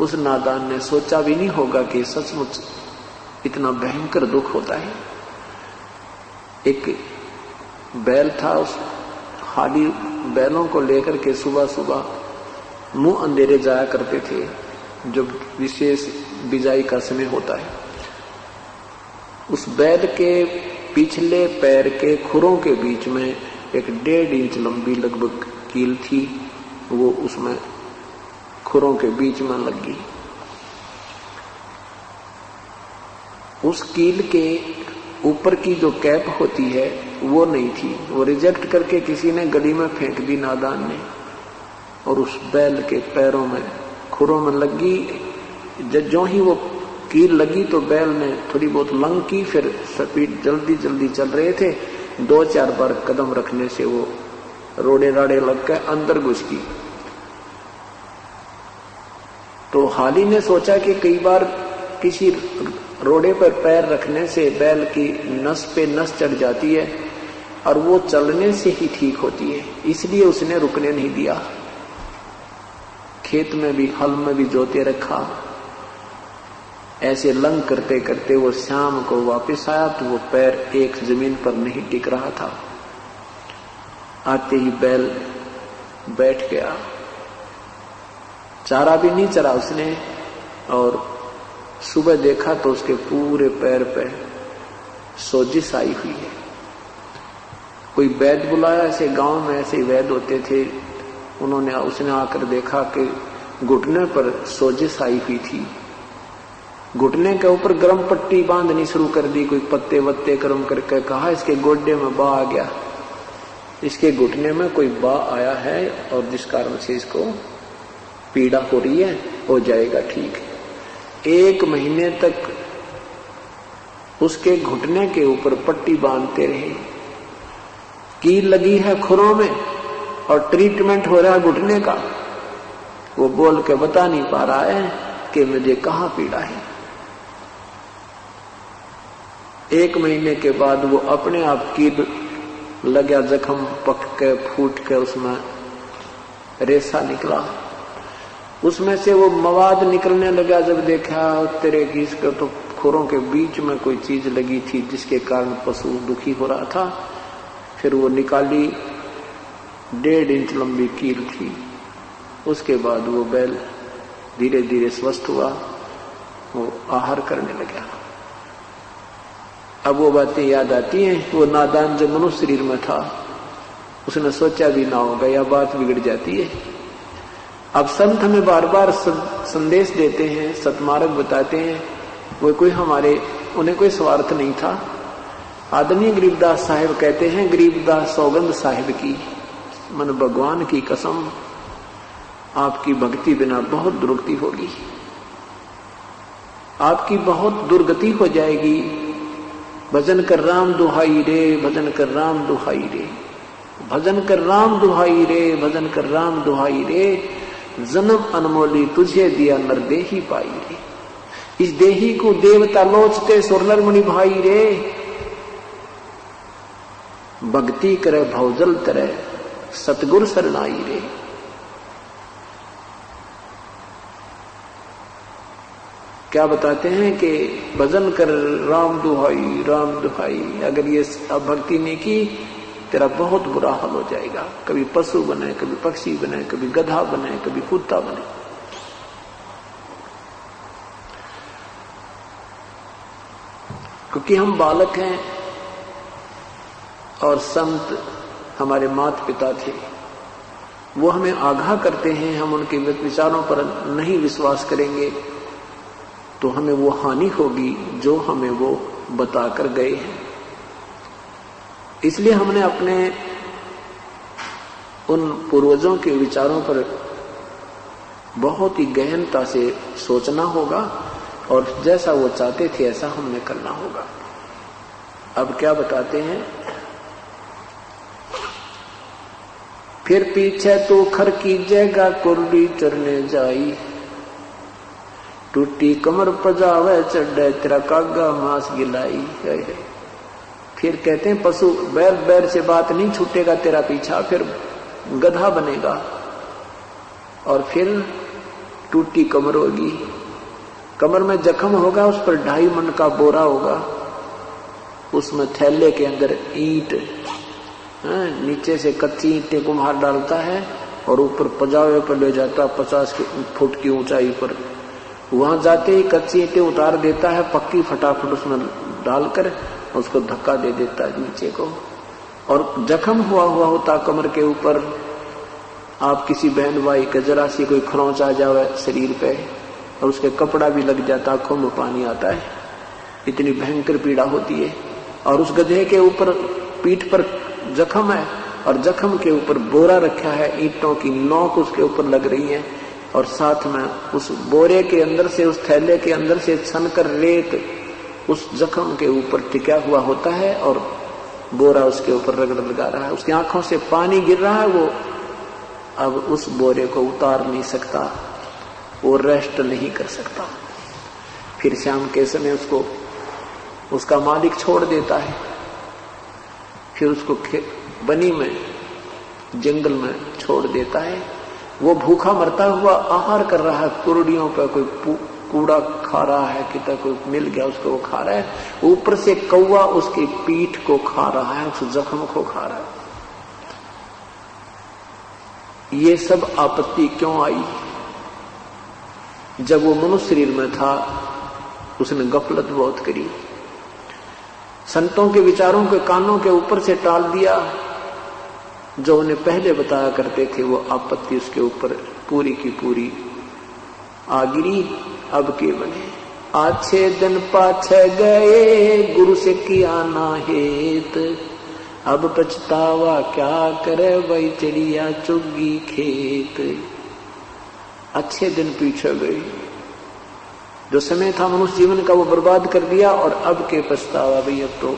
उस नादान ने सोचा भी नहीं होगा कि सचमुच इतना भयंकर दुख होता है। एक बैल था, उस हाली बैलों को लेकर के सुबह सुबह मुंह अंधेरे जाया करते थे, जब विशेष बिजाई का समय होता है। उस बैल के पिछले पैर के खुरों के बीच में एक 1.5 इंच लंबी लगभग कील थी, वो उसमें खुरों के बीच में लग गई। उस कील के ऊपर की जो कैप होती है वो नहीं थी, वो रिजेक्ट करके किसी ने गली में फेंक दी नादान ने, और उस बैल के पैरों में खुरों में लगी। जो ही वो कील लगी तो बैल ने थोड़ी बहुत लंग की, फिर स्पीड जल्दी जल्दी चल रहे थे, 2-4 बार कदम रखने से वो रोड़े राड़े लग के अंदर घुस गई। तो हाली ने सोचा कि कई बार किसी रोड़े पर पैर रखने से बैल की नस पे नस चढ़ जाती है और वो चलने से ही ठीक होती है, इसलिए उसने रुकने नहीं दिया। खेत में भी हल में भी जोते रखा। ऐसे लंग करते करते वो शाम को वापस आया तो वो पैर एक जमीन पर नहीं टिक रहा था। आते ही बैल बैठ गया, चारा भी नहीं चरा उसने, और सुबह देखा तो उसके पूरे पैर पे सोजिश आई हुई है। कोई वैद्य बुलाया, ऐसे गांव में ऐसे वैद्य होते थे, उसने आकर देखा कि घुटने पर सोजिश आई हुई थी। घुटने के ऊपर गर्म पट्टी बांधनी शुरू कर दी, कोई पत्ते वत्ते गर्म करके कहा इसके गोड्डे में बा आ गया, इसके घुटने में कोई बा आया है और जिस कारण से इसको पीड़ा हो रही है, हो जाएगा ठीक। 1 महीने तक उसके घुटने के ऊपर पट्टी बांधते रहे, कील लगी है खुरों में और ट्रीटमेंट हो रहा है घुटने का। वो बोल के बता नहीं पा रहा है कि मुझे कहां पीड़ा है। 1 महीने के बाद वो अपने आप कील लगा, जख्म पक के फूट के उसमें रेसा निकला, उसमें से वो मवाद निकलने लगा। जब देखा तेरे की इसके तो खुरों के बीच में कोई चीज लगी थी जिसके कारण पशु दुखी हो रहा था। फिर वो निकाली, 1.5 इंच लंबी कील थी। उसके बाद वो बैल धीरे धीरे स्वस्थ हुआ, वो आहार करने लगा। अब वो बातें याद आती हैं। वो नादान जो मनुष्य शरीर में था उसने सोचा भी ना होगा, यह बात बिगड़ जाती है। अब संत हमें बार बार संदेश देते हैं, सतमार्ग बताते हैं। वो कोई उन्हें कोई स्वार्थ नहीं था। आदरणीय गरीबदास साहिब कहते हैं, गरीबदास सौगंध साहिब की, मन भगवान की कसम, आपकी भक्ति बिना बहुत दुर्गति होगी, आपकी बहुत दुर्गति हो जाएगी। भजन कर राम दुहाई रे, भजन कर राम दुहाई रे, भजन कर राम दुहाई रे, भजन कर राम दुहाई रे, जन्म अनमोली तुझे दिया नर देही पाई रे। इस देही को देवता लोचते सुरनर मुनि भाई रे। भक्ति करे भवजल तरे, सतगुर शरणाई रे। क्या बताते हैं कि भजन कर राम दुहाई, राम दुहाई। अगर ये अब भक्ति नहीं की तेरा बहुत बुरा हाल हो जाएगा। कभी पशु बने, कभी पक्षी बने, कभी गधा बने, कभी कुत्ता बने। क्योंकि हम बालक हैं और संत हमारे माता पिता थे, वो हमें आगाह करते हैं। हम उनके विचारों पर नहीं विश्वास करेंगे तो हमें वो हानि होगी जो हमें वो बताकर गए हैं। इसलिए हमने अपने उन पूर्वजों के विचारों पर बहुत ही गहनता से सोचना होगा और जैसा वो चाहते थे ऐसा हमने करना होगा। अब क्या बताते हैं, फिर पीछे तो खर की जगह कुर्री चरने जाई, टूटी कमर पजावे चढ़े तेरा कागा मांस गिलाई। फिर कहते हैं पशु बैर बैर से बात नहीं छूटेगा तेरा पीछा, फिर गधा बनेगा और फिर टूटी कमर होगी, कमर में जख्म होगा, उस पर 2.5 मन का बोरा होगा, उसमें थैले के अंदर ईंट, नीचे से कच्ची ईंटें कुम्हार डालता है और ऊपर पजावे पर ले जाता 50 फुट की ऊंचाई पर। वहां जाते ही कच्ची ईंटें उतार देता है, पक्की फटाफट उसमें डालकर उसको धक्का दे देता है नीचे को, और जख्म हुआ होता कमर के ऊपर। आप किसी बहन भाई का जरा सी कोई खरोंच आ जावे शरीर पे और उसके कपड़ा भी लग जाता, आंखों में पानी आता है, इतनी भयंकर पीड़ा होती है। और उस गधे के ऊपर पीठ पर जख्म है और जख्म के ऊपर बोरा रखा है, ईंटों की नोक उसके ऊपर लग रही है और साथ में उस बोरे के अंदर से, उस थैले के अंदर से छनकर रेत उस जख्म के ऊपर टिका हुआ होता है और बोरा उसके ऊपर रगड़ लगा रहा है। उसकी आंखों से पानी गिर रहा है, वो अब उस बोरे को उतार नहीं सकता, वो रेस्ट नहीं कर सकता। फिर शाम के समय उसको उसका मालिक छोड़ देता है, फिर उसको बनी में जंगल में छोड़ देता है। वो भूखा मरता हुआ आहार कर रहा है, कुर्डियों पर कोई कूड़ा खा रहा है, कितना कोई मिल गया उसको वो खा रहा है, ऊपर से कौवा उसकी पीठ को खा रहा है, उस जख्म को खा रहा है। ये सब आपत्ति क्यों आई? जब वो मनुष्य शरीर में था उसने गफलत बहुत करी, संतों के विचारों के कानों के ऊपर से टाल दिया। जो उन्हें पहले बताया करते थे वो आपत्ति उसके ऊपर पूरी की पूरी आ गिरी। अब के बने आछे दिन पाछे गए, गुरु से किया ना हेत, अब पछतावा क्या करे वही चिड़िया चुगी खेत। अच्छे दिन पीछे गए, जो समय था मनुष्य जीवन का वो बर्बाद कर दिया और अब के पछतावा भाई अब तो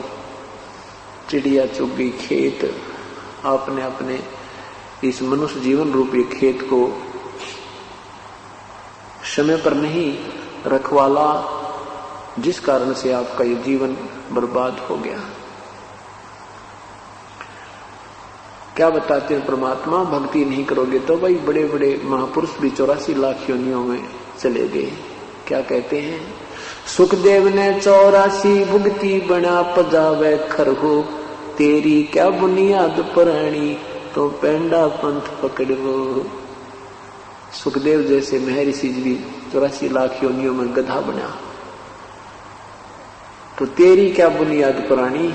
चिड़िया चुग गई खेत। आपने अपने इस मनुष्य जीवन रूपी खेत को समय पर नहीं रखवाला, जिस कारण से आपका ये जीवन बर्बाद हो गया। क्या बताते हैं परमात्मा, भक्ति नहीं करोगे तो भाई बड़े बड़े महापुरुष भी 84 लाख योनियों में चले गए। क्या कहते हैं, सुखदेव ने 84 भुगती बना पजावे खरहो, तेरी क्या बुनियाद पुरानी तो पेंडा पंथ पकड़ो। सुखदेव जैसे महर्षि भी 84 लाख योनियों में गधा बना, तो तेरी क्या बुनियाद पुरानी।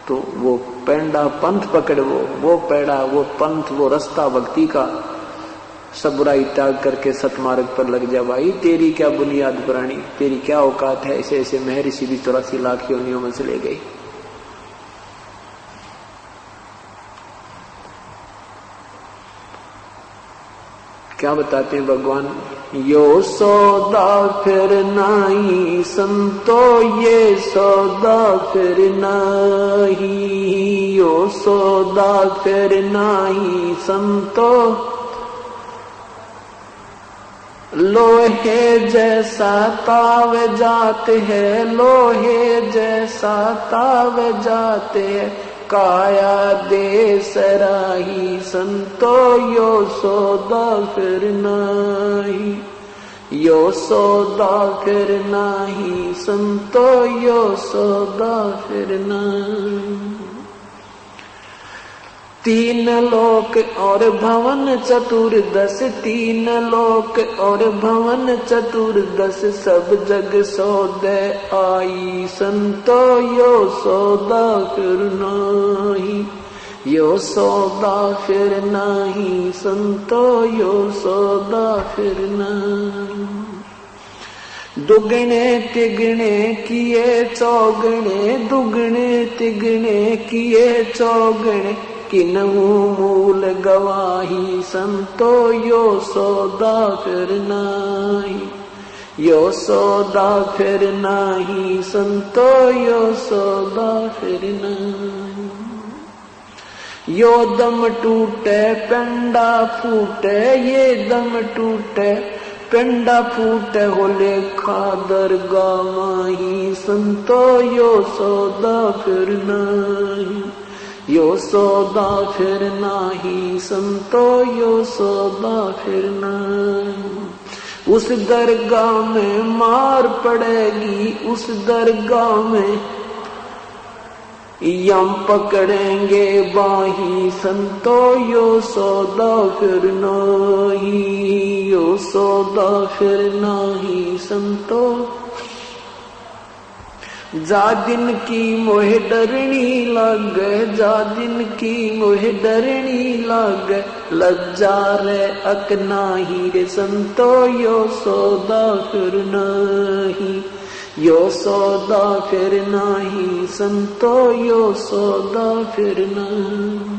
तो वो पेंडा पंथ पकड़, वो पेड़ा, वो पंथ, वो रास्ता भक्ति का, सब बुराई त्याग करके सतमार्ग पर लग जा भाई। तेरी क्या बुनियाद पुरानी, तेरी क्या औकात है। ऐसे ऐसे महर्षि भी 84 लाख योनियों में चले गए। क्या बताते हैं भगवान, यो सौदा फिर नहीं संतो, ये सौदा फिर नहीं, यो सौदा फिर नहीं संतो, लोहे जैसा ताव जाते हैं, लोहे जैसा ताव जाते हैं, काया दे सराही संतो, यो सौदा फिर नहीं, यो सौदा फिर नहीं संतो, यो सौदा फिर नहीं। तीन लोक और भवन चतुर्दश, तीन लोक और भवन चतुर्दश, सब जग सौदे आई संतो, यो सौदा फिर नहीं, यो सौदा फिर नहीं संतो, यो सौदा फिर नहीं। दुगने तिगने किए चौगने, दुगने तिगने किए चौगने, किन्हू मूल गवाही संतो, यो सौदा फिर नहीं, यो सौदा फिर नहीं संतो, यो सौदा फिर नहीं। यो दम टूटे पेंडा फूटे, ये दम टूटे पेंडा फूटे, हो लेखा दरगाह माही संतो, यो सौदा फिर नहीं, यो सौदा फिर नाही संतो, यो सौदा फिर नहीं। उस दरगाह में मार पड़ेगी, उस दरगाह में यम पकड़ेंगे बाही संतो, यो सौदा फिर नाही, यो सौदा फिर नाही संतो। जा दिन की मोहे डरनी लग, जा दिन की मोहे डरनी लग, लज्जा रे अकनाही रे संतो, यो सौदा फिर नहीं, यो सौदा फिर नहीं संतो, यो सौदा फिर नहीं।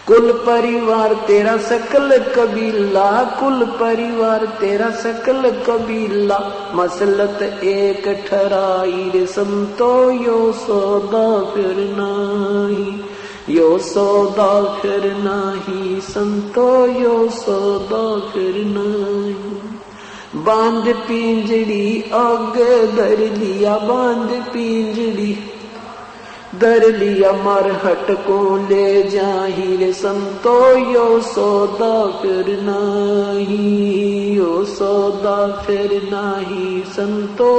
कुल परिवार तेरा सकल कबीला, कुल परिवार तेरा सकल कबीला, मसलत एक ठहराई रे संतो, यो सौदा फिर नहीं, यो सौदा फिर नहीं संतो, यो सौदा फिर नहीं। बांध पिंजड़ी आगे धर लिया, बांध पिंजड़ी धर लिया, मरहट को ले जाही रे संतो, यो सौदा फिर नहीं, यो सौदा फिर नहीं संतो।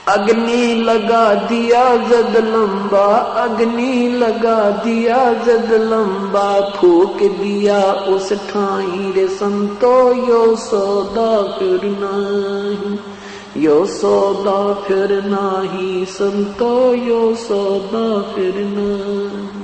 अग्नि लगा दिया जद लंबा, अग्नि लगा दिया जद लंबा, फूक दिया उस ठाई रे संतो, यो सौदा फिर नहीं, यो सौदा फिर नाही संतो, यो सौदा फिर नहीं।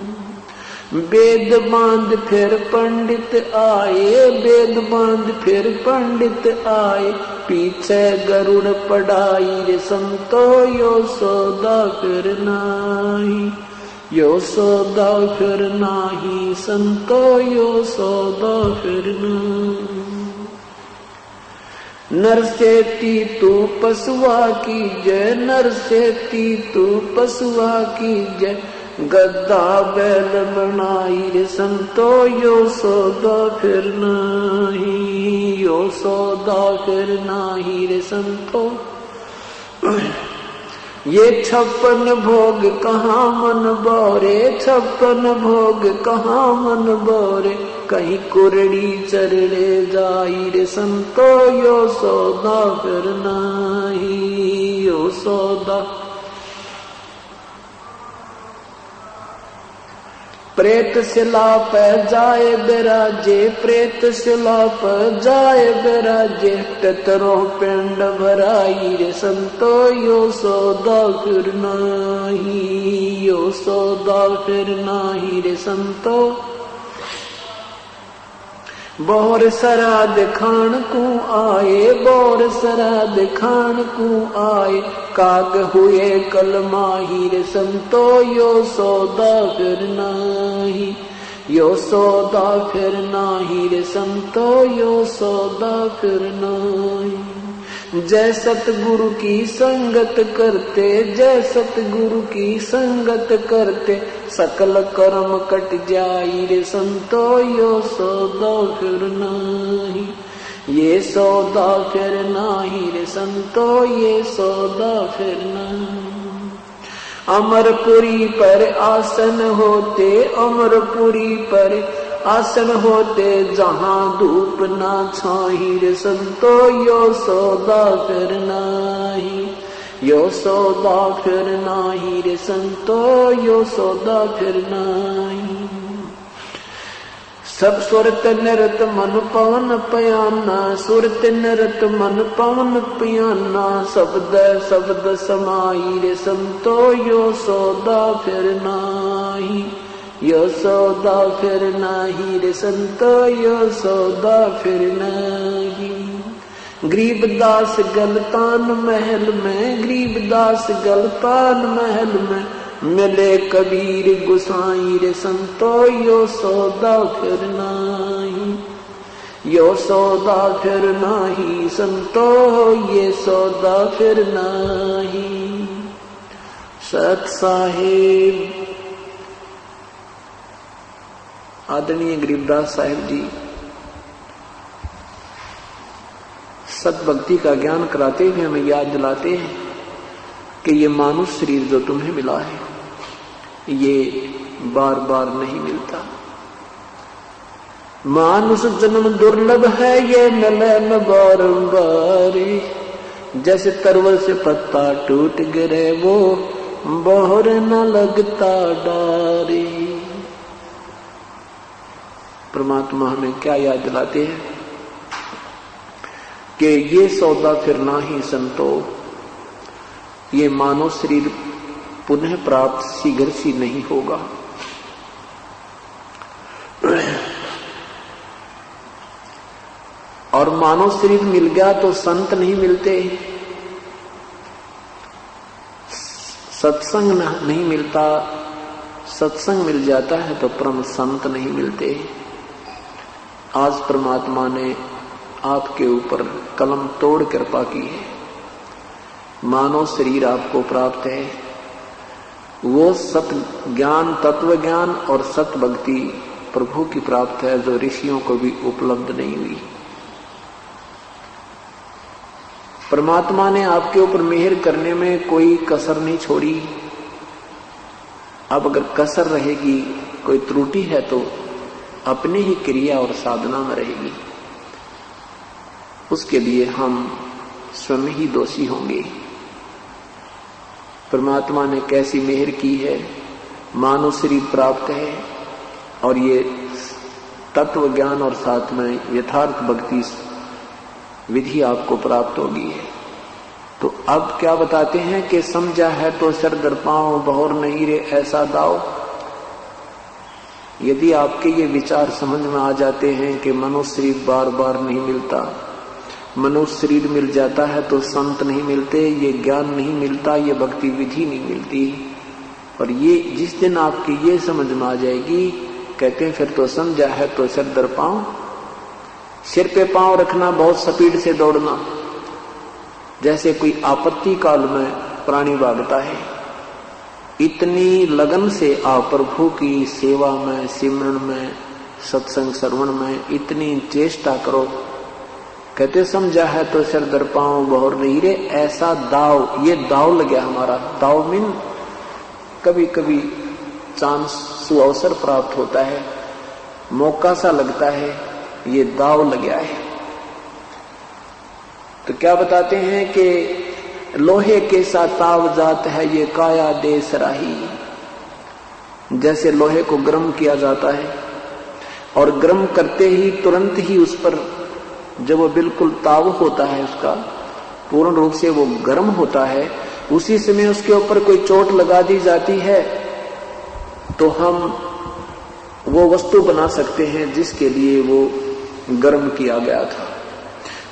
वेद बांध फिर पंडित आए, वेद बांध फिर पंडित आए, पीछे गरुड़ पढ़ाई रे संतो, यो सौदा फिर नाही, यो सौदा फिर नाही संतो, यो सौदा फिर नहीं। नर सेती तू पशुआ की जय, नर सेती तू पशुआ की जय, गद्दा बैल बनाई रे संतो, यो सौदा फिर नहीं, यो सौदा फिर नहीं रे संतो। ये 56 भोग कहाँ मन बोरे, 56 भोग कहाँ मन बोरे, कहीं कुरड़ी चरड़े जाई रे संतो, यो सौदा फिर नहीं, यो सौदा। प्रेत शिला पे जाए बिराजे, प्रेत शिला पे जाए बिराजे, टतरो पिंड भराई रे संतो, यो सौदा फिर नाही, यो सौदा फिर नाही रे संतो। बोर सराद खान को आए, बोर सराद खान को आए, काग हुए कल माही रे संतो, यो सौदा फिर नाही, यो सौदा फिर नाही रे संतो, यो सौदा फिर नाही। जय सतगुरु की संगत करते, जय सतगुरु की संगत करते, सकल कर्म कट जाई रे संतो, यो सौदा फिर नाही, ये सौदा फिर नाही रे संतो, ये सौदा फिर नाही। अमरपुरी पर आसन होते, अमरपुरी पर आसन होते, जहां धूप ना छाही रे संतो, यो सौदा फिर नाही, यो सौदा फिर नाही रे संतो, यो सौदा फिर नाही। सब सुरत नृत मन पवन पयाना, सुरत नृत मन पवन पयाना, शब्द शब्द समाई रे संतो, यो सौदा फिर नाही, यो सौदा फिर नाही रे संतो, यो सौदा फिर नाही। गरीबदास गलतान महल में, गरीबदास गलतान महल में, मिले कबीर गुसाई रे संतो, यो सौदा फिर नाही, यो सौदा फिर नाही संतो, ये सौदा फिर नाही। सत साहिब आदरणीय गरीबदास साहिब जी सत भक्ति का ज्ञान कराते हुए हमें याद दिलाते हैं कि ये मानुष शरीर जो तुम्हें मिला है, ये बार बार नहीं मिलता। मानुष जन्म दुर्लभ है, ये मिले न बारंबार, जैसे तरवल से पत्ता टूट गिरे, वो बोहर न लगता डारी। परमात्मा हमें क्या याद दिलाते हैं कि ये सौदा फिर नाही संतो, ये मानव शरीर पुनः प्राप्त शीघ्र सी नहीं होगा। और मानव शरीर मिल गया तो संत नहीं मिलते, सत्संग नहीं मिलता, सत्संग मिल जाता है तो परम संत नहीं मिलते। आज परमात्मा ने आपके ऊपर कलम तोड़ कृपा की है, मानव शरीर आपको प्राप्त है। वो सत ज्ञान, तत्व ज्ञान और सत भक्ति प्रभु की प्राप्त है, जो ऋषियों को भी उपलब्ध नहीं हुई। परमात्मा ने आपके ऊपर मेहर करने में कोई कसर नहीं छोड़ी। अब अगर कसर रहेगी, कोई त्रुटि है, तो अपने ही क्रिया और साधना में रहेगी, उसके लिए हम स्वयं ही दोषी होंगे। परमात्मा ने कैसी मेहर की है, मानव शरीर प्राप्त है और ये तत्व ज्ञान और साथ में यथार्थ भक्ति विधि आपको प्राप्त होगी है। तो अब क्या बताते हैं कि समझा है तो सर दर पांव, बहुर नहीं रे ऐसा दाव। यदि आपके ये विचार समझ में आ जाते हैं कि मनुष्य शरीर बार बार नहीं मिलता, मनुष्य शरीर मिल जाता है तो संत नहीं मिलते, ये ज्ञान नहीं मिलता, ये भक्ति विधि नहीं मिलती, और ये जिस दिन आपकी ये समझ में आ जाएगी, कहते हैं फिर तो समझा है तो सर दर पांव। सिर पे पांव रखना, बहुत स्पीड से दौड़ना, जैसे कोई आपत्ति काल में प्राणी भागता है, इतनी लगन से आप प्रभु की सेवा में, सिमरन में, सत्संग श्रवण में इतनी चेष्टा करो। कहते समझा है तो सर दर पांव, बहुर नहीं रे ऐसा दाव। ये दाव लग गया हमारा। दाव मीन कभी कभी चांस सुअवसर प्राप्त होता है, मौका सा लगता है, ये दाव लग गया है। तो क्या बताते हैं कि लोहे के सा ताव जात है, ये काया देश राही। जैसे लोहे को गर्म किया जाता है और गर्म करते ही तुरंत ही उस पर जब वो बिल्कुल ताव होता है, उसका पूर्ण रूप से वो गर्म होता है, उसी समय उसके ऊपर कोई चोट लगा दी जाती है तो हम वो वस्तु बना सकते हैं जिसके लिए वो गर्म किया गया था।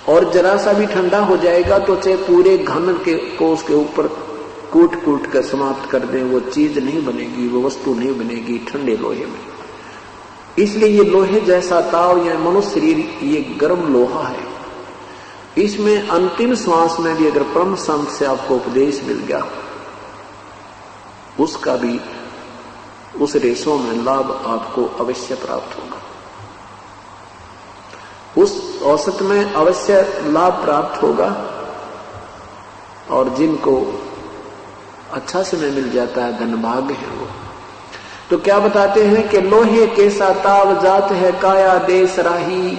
और जरा सा भी ठंडा हो जाएगा तो चाहे पूरे घन को उसके ऊपर कूट कूट कर समाप्त कर दें, वो चीज नहीं बनेगी, वो वस्तु नहीं बनेगी ठंडे लोहे में। इसलिए ये लोहे जैसा ताव या मनुष्य शरीर ये गर्म लोहा है। इसमें अंतिम श्वास में भी अगर परम संत से आपको उपदेश मिल गया, उसका भी उस रेशों में लाभ आपको अवश्य प्राप्त होगा, उस औसत में अवश्य लाभ प्राप्त होगा। और जिनको अच्छा समय मिल जाता है, धनभाग्य है वो। तो क्या बताते हैं कि लोहे के सा ताव जात है काया देश राही,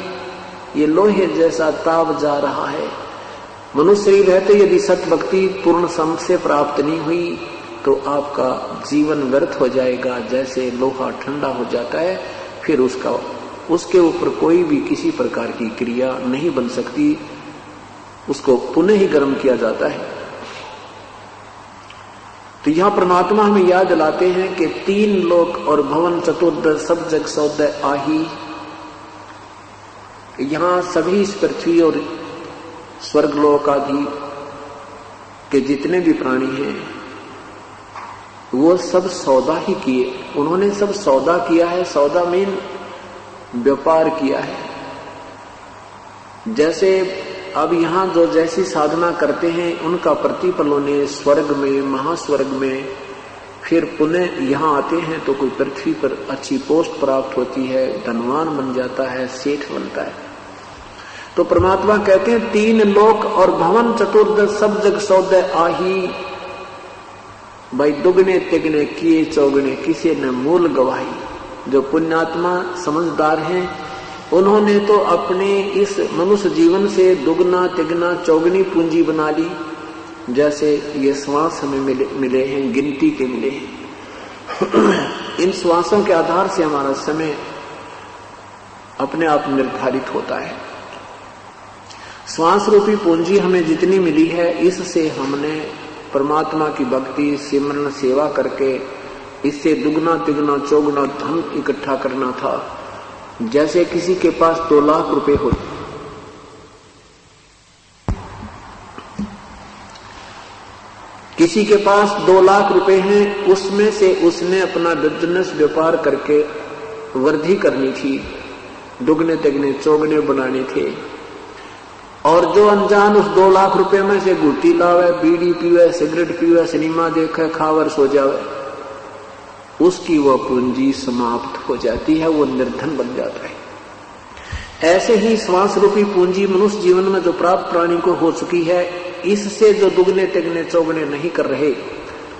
ये लोहे जैसा ताव जा रहा है। मनुष्य शरीर रहते यदि सत भक्ति पूर्ण सम से प्राप्त नहीं हुई तो आपका जीवन व्यर्थ हो जाएगा। जैसे लोहा ठंडा हो जाता है, फिर उसके ऊपर कोई भी किसी प्रकार की क्रिया नहीं बन सकती, उसको पुनः ही गर्म किया जाता है। तो यहां परमात्मा हमें याद दिलाते हैं कि 3 लोक और भवन चतुर्दश सब जग सौदय आही। यहां सभी इस पृथ्वी और स्वर्गलोक आदि के जितने भी प्राणी हैं वो सब सौदा ही किए, उन्होंने सब सौदा किया है। सौदा मीन व्यापार किया है। जैसे अब यहां जो जैसी साधना करते हैं उनका प्रतिफल उन्हें स्वर्ग में, महास्वर्ग में, फिर पुनः यहां आते हैं तो कोई पृथ्वी पर अच्छी पोस्ट प्राप्त होती है, धनवान बन जाता है, सेठ बनता है। तो परमात्मा कहते हैं 3 लोक और भवन चतुर्दश सब जग सौदय आही। भाई दुगने तिगने किए चौगने किसी ने मूल गवाही। जो पुण्यात्मा समझदार हैं उन्होंने तो अपने इस मनुष्य जीवन से दुगना तिगना चौगनी पूंजी बना ली। जैसे ये श्वास हमें मिले हैं, गिनती के मिले हैं। इन श्वासों के आधार से हमारा समय अपने आप निर्धारित होता है। श्वास रूपी पूंजी हमें जितनी मिली है, इससे हमने परमात्मा की भक्ति सिमरन सेवा करके इससे दुगना तिगुना चौगुना धन इकट्ठा करना था। जैसे किसी के पास 2 लाख रुपए हो, किसी के पास 2 लाख रुपए हैं, उसमें से उसने अपना बिजनेस व्यापार करके वृद्धि करनी थी, दुगने तिगने चौगने बनाने थे। और जो अनजान उस 2 लाख रुपए में से गुटी लावे, बीड़ी पीवे, सिगरेट पीवे, सिनेमा देखे, खावर सो जावे, उसकी वह पूंजी समाप्त हो जाती है, वो निर्धन बन जाता है। ऐसे ही श्वास रूपी पूंजी मनुष्य जीवन में जो प्राप्त प्राणी को हो चुकी है, इससे जो दुगने तिगने चौगने नहीं कर रहे,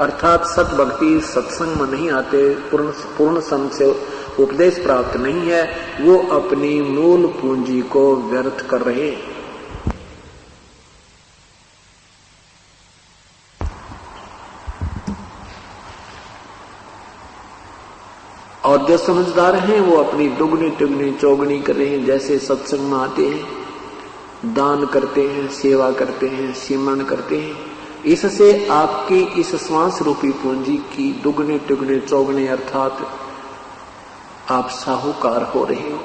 अर्थात सत भक्ति सत्संग में नहीं आते, पूर्ण सम से उपदेश प्राप्त नहीं है, वो अपनी मूल पूंजी को व्यर्थ कर रहे। और जो समझदार हैं वो अपनी दुगनी तिगनी चौगनी कर रहे हैं। जैसे सत्संग में आते हैं, दान करते हैं, सेवा करते हैं, सिमरन करते हैं, इससे आपकी इस श्वास रूपी पूंजी की दुगने तिगने चौगने अर्थात आप साहूकार हो रहे हो।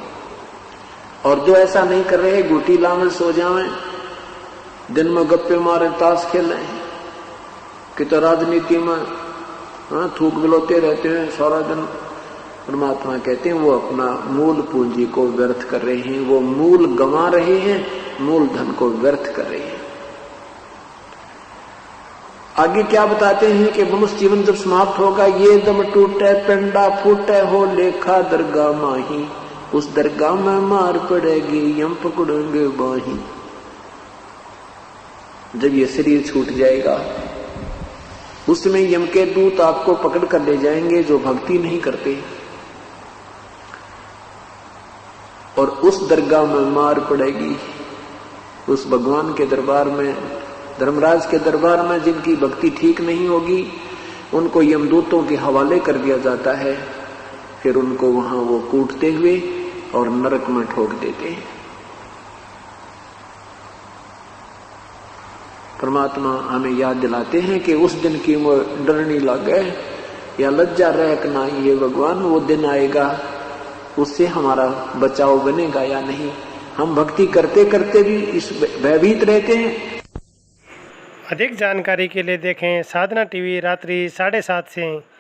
और जो ऐसा नहीं कर रहे, गुटी लावे सो जावे, दिन में गप्पे मारे, ताश खेल रहे हैं, कि तो राजनीति में थूक बिलोते रहते हैं सारा दिन, परमात्मा कहते हैं वो अपना मूल पूंजी को व्यर्थ कर रहे हैं, वो मूल गंवा रहे हैं, मूल धन को व्यर्थ कर रहे हैं। आगे क्या बताते हैं कि मनुष्य जीवन जब समाप्त होगा, ये दम टूटे पेंडा फूटे हो लेखा दरगाह माही, उस दरगाह में मार पड़ेगी यम पकड़ेंगे बाही। जब ये शरीर छूट जाएगा उसमें यम के दूत आपको पकड़ कर ले जाएंगे जो भक्ति नहीं करते, और उस दरगाह में मार पड़ेगी। उस भगवान के दरबार में, धर्मराज के दरबार में जिनकी भक्ति ठीक नहीं होगी, उनको यमदूतों के हवाले कर दिया जाता है, फिर उनको वहां वो कूटते हुए और नरक में ठोक देते हैं। परमात्मा हमें याद दिलाते हैं कि उस दिन की वो डरनी लगे या लज्जा रह ना, ये भगवान वो दिन आएगा, उससे हमारा बचाव बनेगा या नहीं। हम भक्ति करते करते भी इस भयभीत रहते हैं। अधिक जानकारी के लिए देखें साधना टीवी रात्रि 7:30 से।